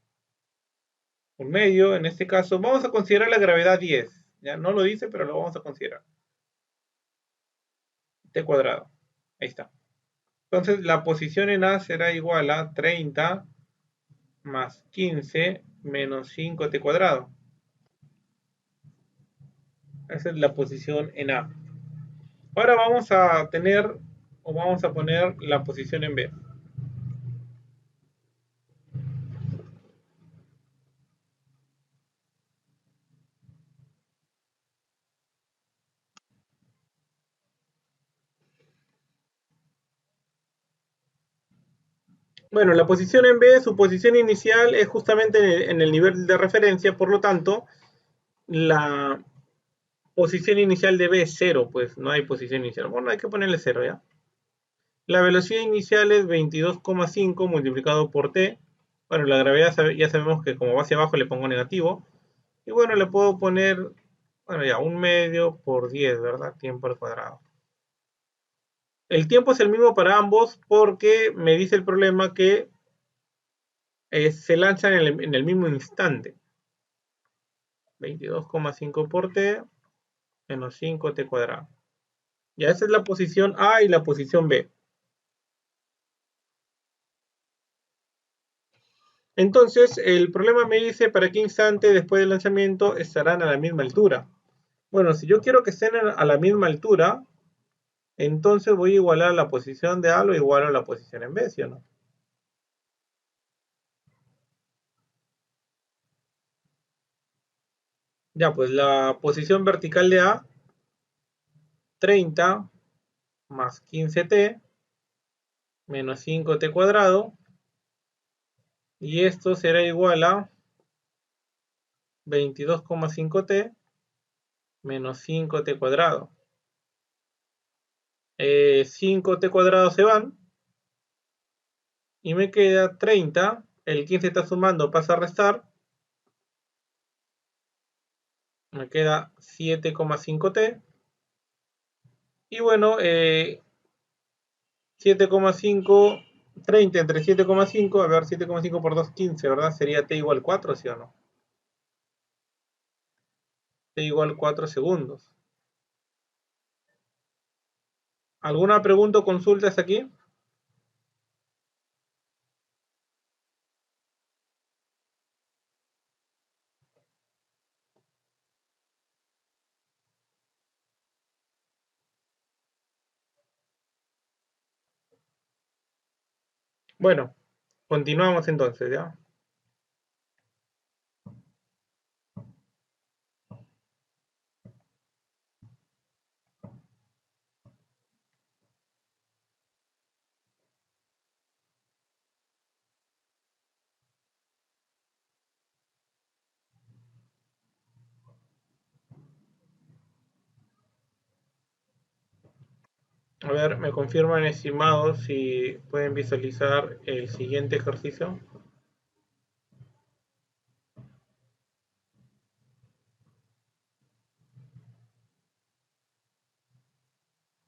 Un medio, en este caso, vamos a considerar la gravedad 10. Ya no lo dice, pero lo vamos a considerar. T cuadrado. Ahí está. Entonces, la posición en A será igual a 30 más 15 menos 5t cuadrado. Esa es la posición en A. Ahora vamos a tener o vamos a poner la posición en B? Bueno, la posición en B, su posición inicial es justamente en el nivel de referencia, por lo tanto, la posición inicial de B es 0, pues no hay posición inicial. Bueno, hay que ponerle 0, ¿ya? La velocidad inicial es 22,5 multiplicado por t. Bueno, la gravedad ya sabemos que como va hacia abajo le pongo negativo. Y bueno, le puedo poner, bueno ya, 1/2 por 10, ¿verdad? Tiempo al cuadrado. El tiempo es el mismo para ambos porque me dice el problema que se lanzan en el mismo instante. 22,5 por t menos 5t cuadrado. Ya esa es la posición A y la posición B. Entonces, el problema me dice para qué instante después del lanzamiento estarán a la misma altura. Bueno, si yo quiero que estén a la misma altura, entonces voy a igualar la posición de A, lo igualo a la posición en B, ¿sí o no? Ya, pues la posición vertical de A, 30 más 15t menos 5t cuadrado, y esto será igual a 22,5t menos 5t cuadrado. 5t cuadrado se van y me queda 30. El 15 está sumando, pasa a restar. Me queda 7,5t. Y bueno, 7,5, 30 entre 7,5, a ver, 7,5 por 2, 15, ¿verdad? Sería t igual 4, ¿sí o no? T igual 4 segundos. ¿Alguna pregunta o consulta hasta aquí? Bueno, continuamos entonces, ¿ya? A ver, me confirman, estimados, si pueden visualizar el siguiente ejercicio.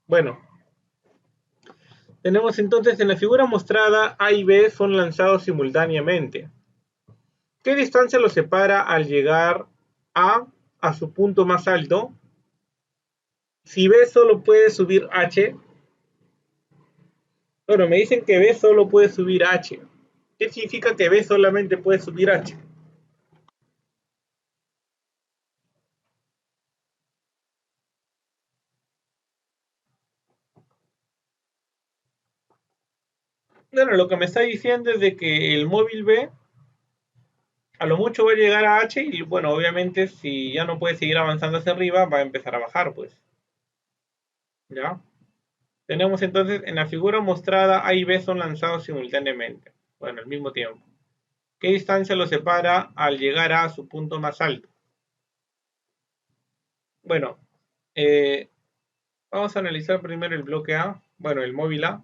Bueno, tenemos entonces en la figura mostrada A y B son lanzados simultáneamente. ¿Qué distancia los separa al llegar a su punto más alto? Si B solo puede subir H, bueno, me dicen que B solo puede subir H. ¿Qué significa que B solamente puede subir H? Bueno, lo que me está diciendo es de que el móvil B a lo mucho va a llegar a H y bueno, obviamente si ya no puede seguir avanzando hacia arriba, va a empezar a bajar, pues. ¿Ya? Tenemos entonces en la figura mostrada A y B son lanzados simultáneamente, bueno, al mismo tiempo. ¿Qué distancia los separa al llegar a su punto más alto? Bueno, vamos a analizar primero el bloque A, bueno, el móvil A.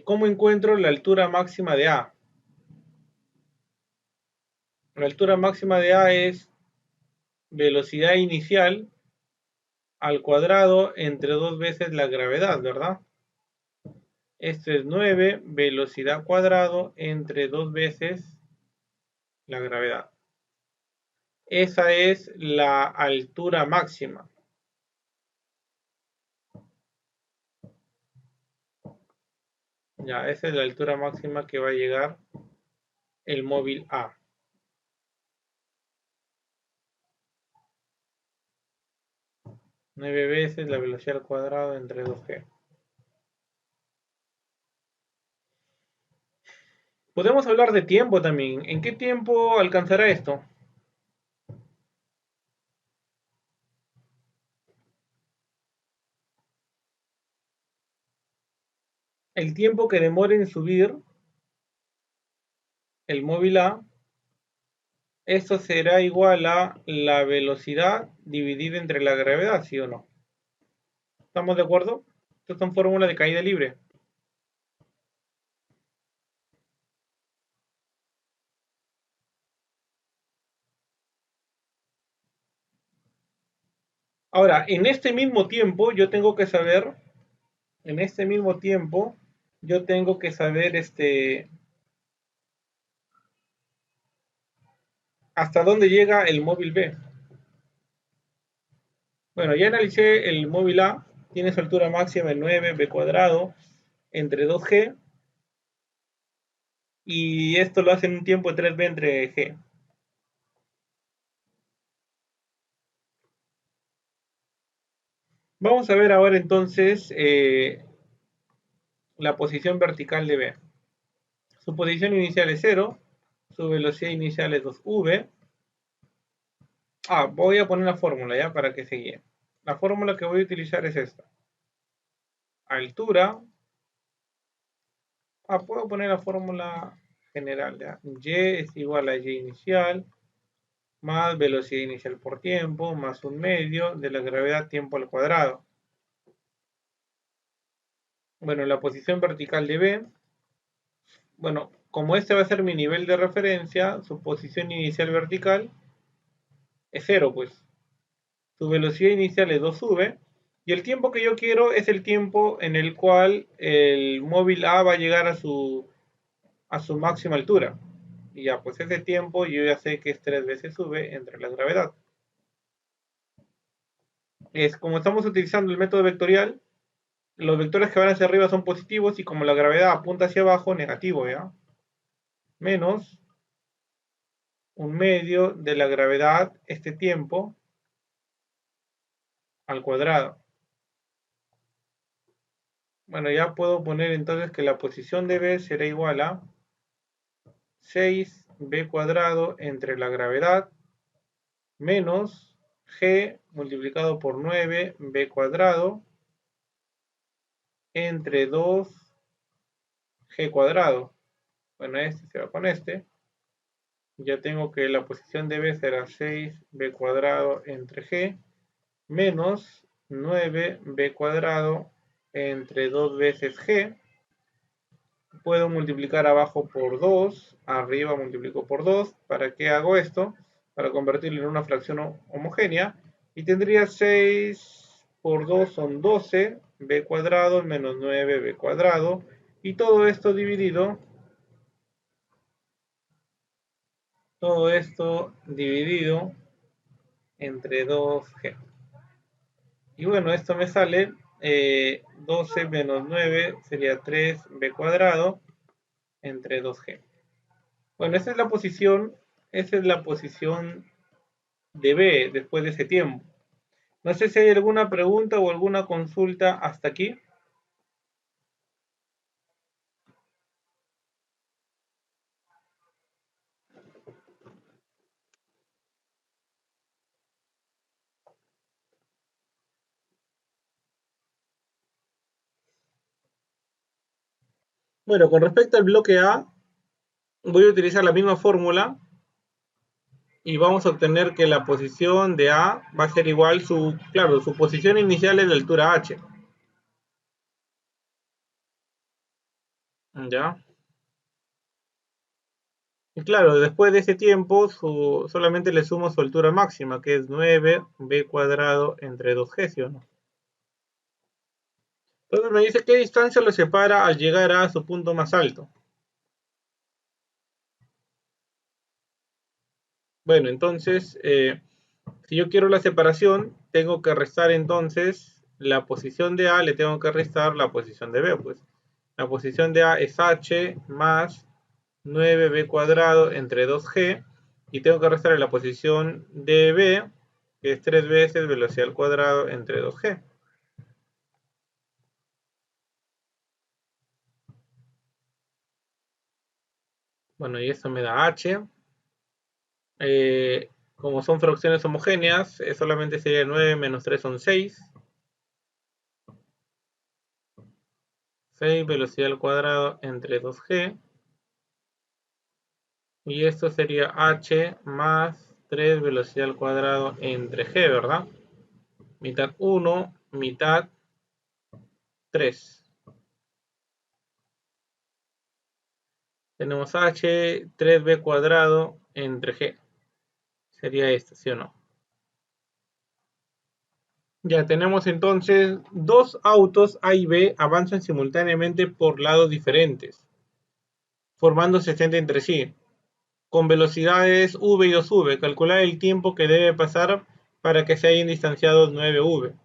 ¿Cómo encuentro la altura máxima de A? La altura máxima de A es velocidad inicial al cuadrado entre 2 veces la gravedad, ¿verdad? Esto es 9 velocidad cuadrado entre 2 veces la gravedad. Esa es la altura máxima. Ya, esa es la altura máxima que va a llegar el móvil A. 9 veces la velocidad al cuadrado entre 2g. Podemos hablar de tiempo también. ¿En qué tiempo alcanzará esto? El tiempo que demore en subir el móvil A, esto será igual a la velocidad dividida entre la gravedad, ¿sí o no? ¿Estamos de acuerdo? Estas son fórmulas de caída libre. Ahora, en este mismo tiempo, yo tengo que saber, hasta dónde llega el móvil B. Bueno, ya analicé el móvil A, tiene su altura máxima en 9b cuadrado entre 2g, y esto lo hace en un tiempo de 3b entre g. Vamos a ver ahora entonces la posición vertical de B. Su posición inicial es 0, su velocidad inicial es 2v. Voy a poner la fórmula ya para que se guíe. La fórmula que voy a utilizar es esta. Altura. Puedo poner la fórmula general ya. Y es igual a y inicial más velocidad inicial por tiempo más 1/2 de la gravedad tiempo al cuadrado. Bueno, la posición vertical de B. Bueno, como este va a ser mi nivel de referencia, su posición inicial vertical es 0, pues. Su velocidad inicial es 2v, y el tiempo que yo quiero es el tiempo en el cual el móvil A va a llegar a su máxima altura. Y ya, pues ese tiempo yo ya sé que es 3 veces v entre la gravedad. Como estamos utilizando el método vectorial, los vectores que van hacia arriba son positivos, y como la gravedad apunta hacia abajo, negativo, ¿ya? Menos 1/2 de la gravedad, este tiempo, al cuadrado. Bueno, ya puedo poner entonces que la posición de B será igual a 6b cuadrado entre la gravedad menos g multiplicado por 9b cuadrado entre 2g cuadrado. Bueno, este se va con este. Ya tengo que la posición de B será 6b cuadrado entre g menos 9b cuadrado entre 2 veces g. Puedo multiplicar abajo por 2, arriba multiplico por 2. ¿Para qué hago esto? Para convertirlo en una fracción homogénea. Y tendría 6 por 2 son 12, b cuadrado menos 9b cuadrado. Y todo esto dividido entre 2g. Y bueno, esto me sale 12 menos 9 sería 3b cuadrado entre 2g. Bueno, esa es la posición de B después de ese tiempo. No sé si hay alguna pregunta o alguna consulta hasta aquí. Bueno, con respecto al bloque A, voy a utilizar la misma fórmula y vamos a obtener que la posición de A va a ser igual, claro, su posición inicial es la altura h. ¿Ya? Y claro, después de ese tiempo, solamente le sumo su altura máxima, que es 9b cuadrado entre 2g, ¿sí o no? Entonces me dice qué distancia lo separa al llegar a su punto más alto. Bueno, entonces, si yo quiero la separación, tengo que restar entonces la posición de A, le tengo que restar la posición de B, pues. La posición de A es h más 9b cuadrado entre 2g, y tengo que restar la posición de B, que es 3 veces velocidad al cuadrado entre 2g. Bueno, y esto me da h. Como son fracciones homogéneas, solamente sería 9 menos 3 son 6. 6 velocidad al cuadrado entre 2g. Y esto sería h más 3 velocidad al cuadrado entre g, ¿verdad? Mitad 1, mitad 3. Tenemos h 3b cuadrado entre g. Sería esto, ¿sí o no? Ya tenemos entonces dos autos A y B avanzan simultáneamente por lados diferentes, formando 60 entre sí, con velocidades v y 2v. Calcular el tiempo que debe pasar para que se hayan distanciado 9v.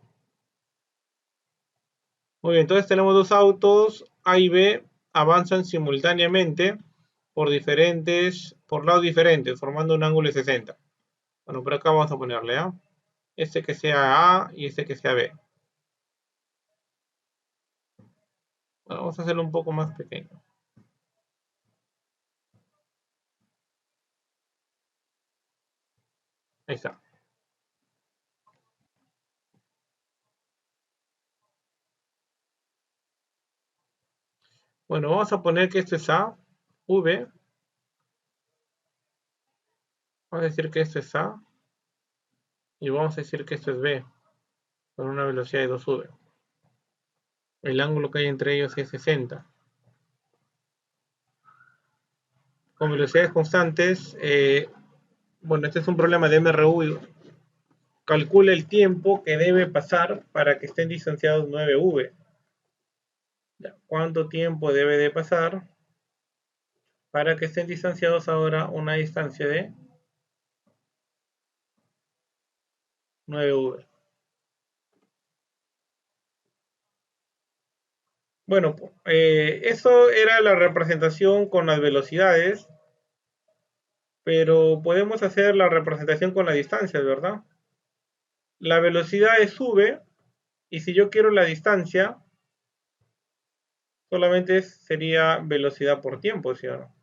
Muy bien, entonces tenemos dos autos A y B avanzan simultáneamente por lados diferentes, formando un ángulo de 60. Bueno, por acá vamos a ponerle A. Este que sea A y este que sea B. Bueno, vamos a hacerlo un poco más pequeño. Ahí está. Bueno, vamos a poner que esto es A, V. Vamos a decir que esto es A. Y vamos a decir que esto es B, con una velocidad de 2v. El ángulo que hay entre ellos es 60. Con velocidades constantes, bueno, este es un problema de MRU. Calcula el tiempo que debe pasar para que estén distanciados 9v. ¿Cuánto tiempo debe de pasar para que estén distanciados ahora una distancia de 9v? Bueno, eso era la representación con las velocidades, pero podemos hacer la representación con las distancias, ¿verdad? La velocidad es v, y si yo quiero la distancia, solamente sería velocidad por tiempo, ¿sí o no?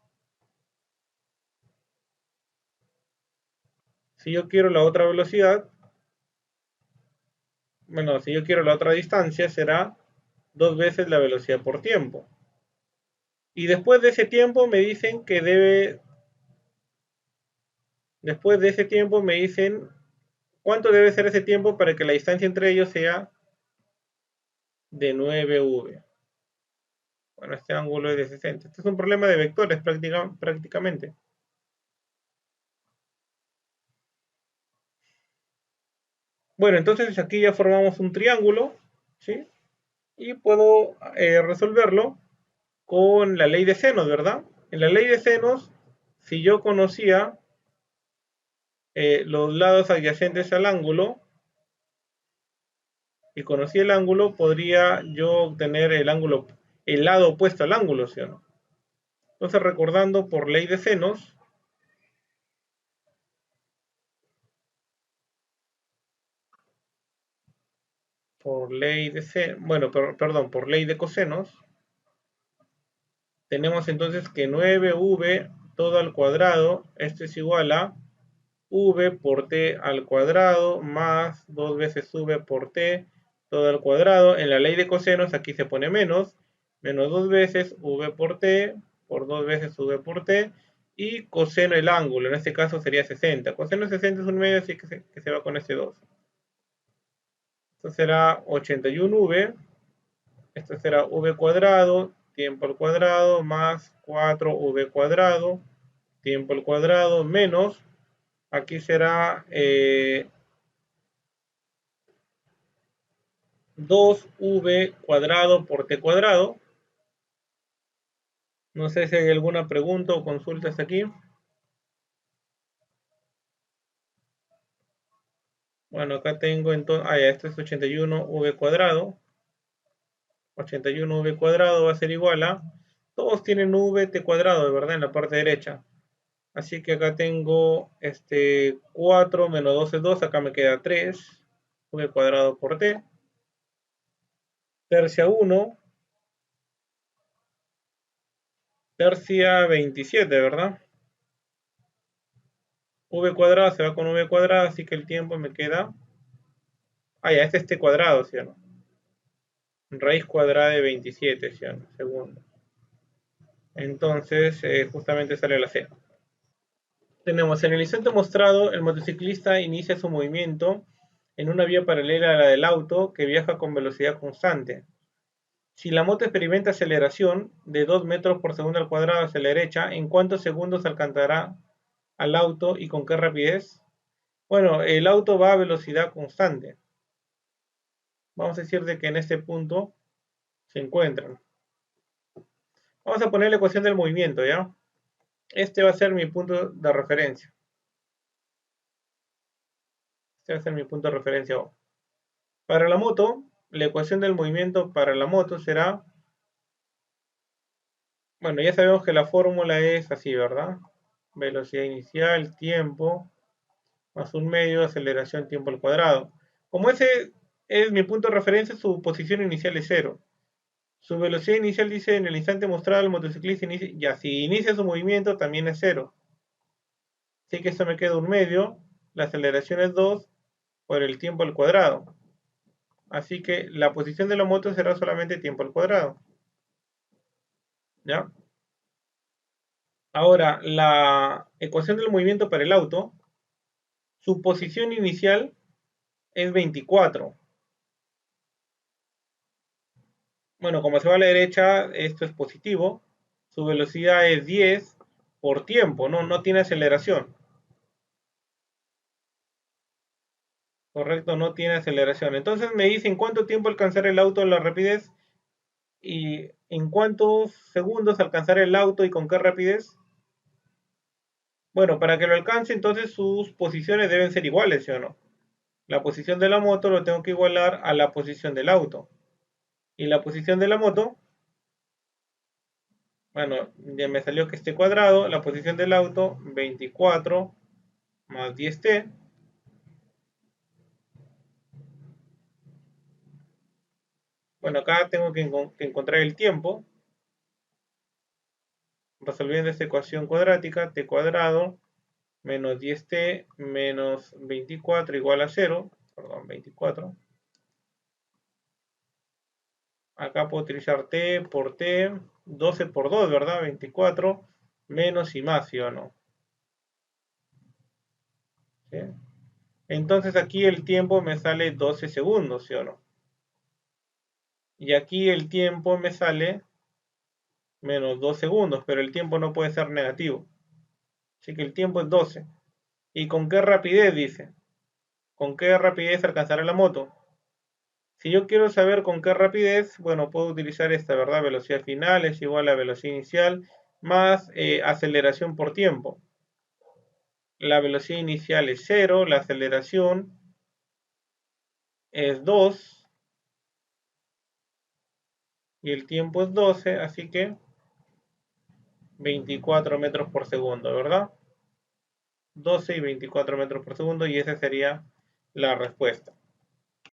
Si yo quiero la otra velocidad, bueno, si yo quiero la otra distancia, será 2 veces la velocidad por tiempo. Y después de ese tiempo me dicen que después de ese tiempo me dicen cuánto debe ser ese tiempo para que la distancia entre ellos sea de 9v. Bueno, este ángulo es de 60. Este es un problema de vectores prácticamente. Bueno, entonces aquí ya formamos un triángulo, ¿sí? Y puedo resolverlo con la ley de senos, ¿verdad? En la ley de senos, si yo conocía los lados adyacentes al ángulo y conocía el ángulo, podría yo obtener el lado opuesto al ángulo, ¿sí o no? Entonces, recordando por ley de senos, por ley de cosenos, tenemos entonces que 9v todo al cuadrado, esto es igual a v por t al cuadrado más 2 veces v por t todo al cuadrado. En la ley de cosenos aquí se pone menos 2 veces v por t por 2 veces v por t, y coseno el ángulo, en este caso sería 60. Coseno de 60 es un medio, así que se va con este 2. Esto será 81v, esto será v cuadrado, tiempo al cuadrado, más 4v cuadrado, tiempo al cuadrado, menos, aquí será 2v cuadrado por t cuadrado. No sé si hay alguna pregunta o consulta hasta aquí. Bueno, acá tengo entonces, esto es 81v cuadrado. 81v cuadrado va a ser igual a, todos tienen v t cuadrado, ¿verdad? En la parte derecha. Así que acá tengo 4 menos 2 es 2, acá me queda 3, v cuadrado por t. Tercia 1, tercia 27, ¿verdad? V cuadrado se va con v cuadrado, así que el tiempo me queda... Ah, ya, este es t cuadrado, ¿sí o no? Raíz cuadrada de 27, ¿sí o no? Segundo. Entonces, justamente sale la C. Tenemos, en el instante mostrado, el motociclista inicia su movimiento en una vía paralela a la del auto que viaja con velocidad constante. Si la moto experimenta aceleración de 2 metros por segundo al cuadrado hacia la derecha, ¿en cuántos segundos alcanzará al auto y con qué rapidez? Bueno, el auto va a velocidad constante. Vamos a decir de que en este punto se encuentran. Vamos a poner la ecuación del movimiento, ¿ya? Este va a ser mi punto de referencia. Este va a ser mi punto de referencia. Para la moto, la ecuación del movimiento para la moto será... Bueno, ya sabemos que la fórmula es así, ¿verdad? Velocidad inicial, tiempo, más un medio, aceleración, tiempo al cuadrado. Como ese es mi punto de referencia, su posición inicial es 0. Su velocidad inicial dice en el instante mostrado el motociclista inicia, ya si inicia su movimiento también es 0. Así que esto me queda un medio, la aceleración es 2 por el tiempo al cuadrado. Así que la posición de la moto será solamente tiempo al cuadrado. ¿Ya? Ahora, la ecuación del movimiento para el auto, su posición inicial es 24. Bueno, como se va a la derecha, esto es positivo. Su velocidad es 10 por tiempo, no tiene aceleración. Correcto, no tiene aceleración. Entonces me dice en cuánto tiempo alcanzar el auto la rapidez y en cuántos segundos alcanzar el auto y con qué rapidez. Bueno, para que lo alcance, entonces sus posiciones deben ser iguales, ¿sí o no? La posición de la moto lo tengo que igualar a la posición del auto. Y la posición de la moto, bueno, ya me salió que este cuadrado, la posición del auto, 24 más 10t. Bueno, acá tengo que encontrar el tiempo. Resolviendo esta ecuación cuadrática, t cuadrado menos 10t menos 24 igual a 0. Perdón, 24. Acá puedo utilizar t por t, 12 por 2, ¿verdad? 24, menos y más, ¿sí o no? ¿Sí? Entonces aquí el tiempo me sale 12 segundos, ¿sí o no? Y aquí el tiempo me sale menos 2 segundos, pero el tiempo no puede ser negativo. Así que el tiempo es 12. ¿Y con qué rapidez dice? ¿Con qué rapidez alcanzará la moto? Si yo quiero saber con qué rapidez, bueno, puedo utilizar esta, ¿verdad? Velocidad final es igual a velocidad inicial más aceleración por tiempo. La velocidad inicial es 0, la aceleración es 2 y el tiempo es 12, así que 24 metros por segundo, ¿verdad? 12 y 24 metros por segundo y esa sería la respuesta.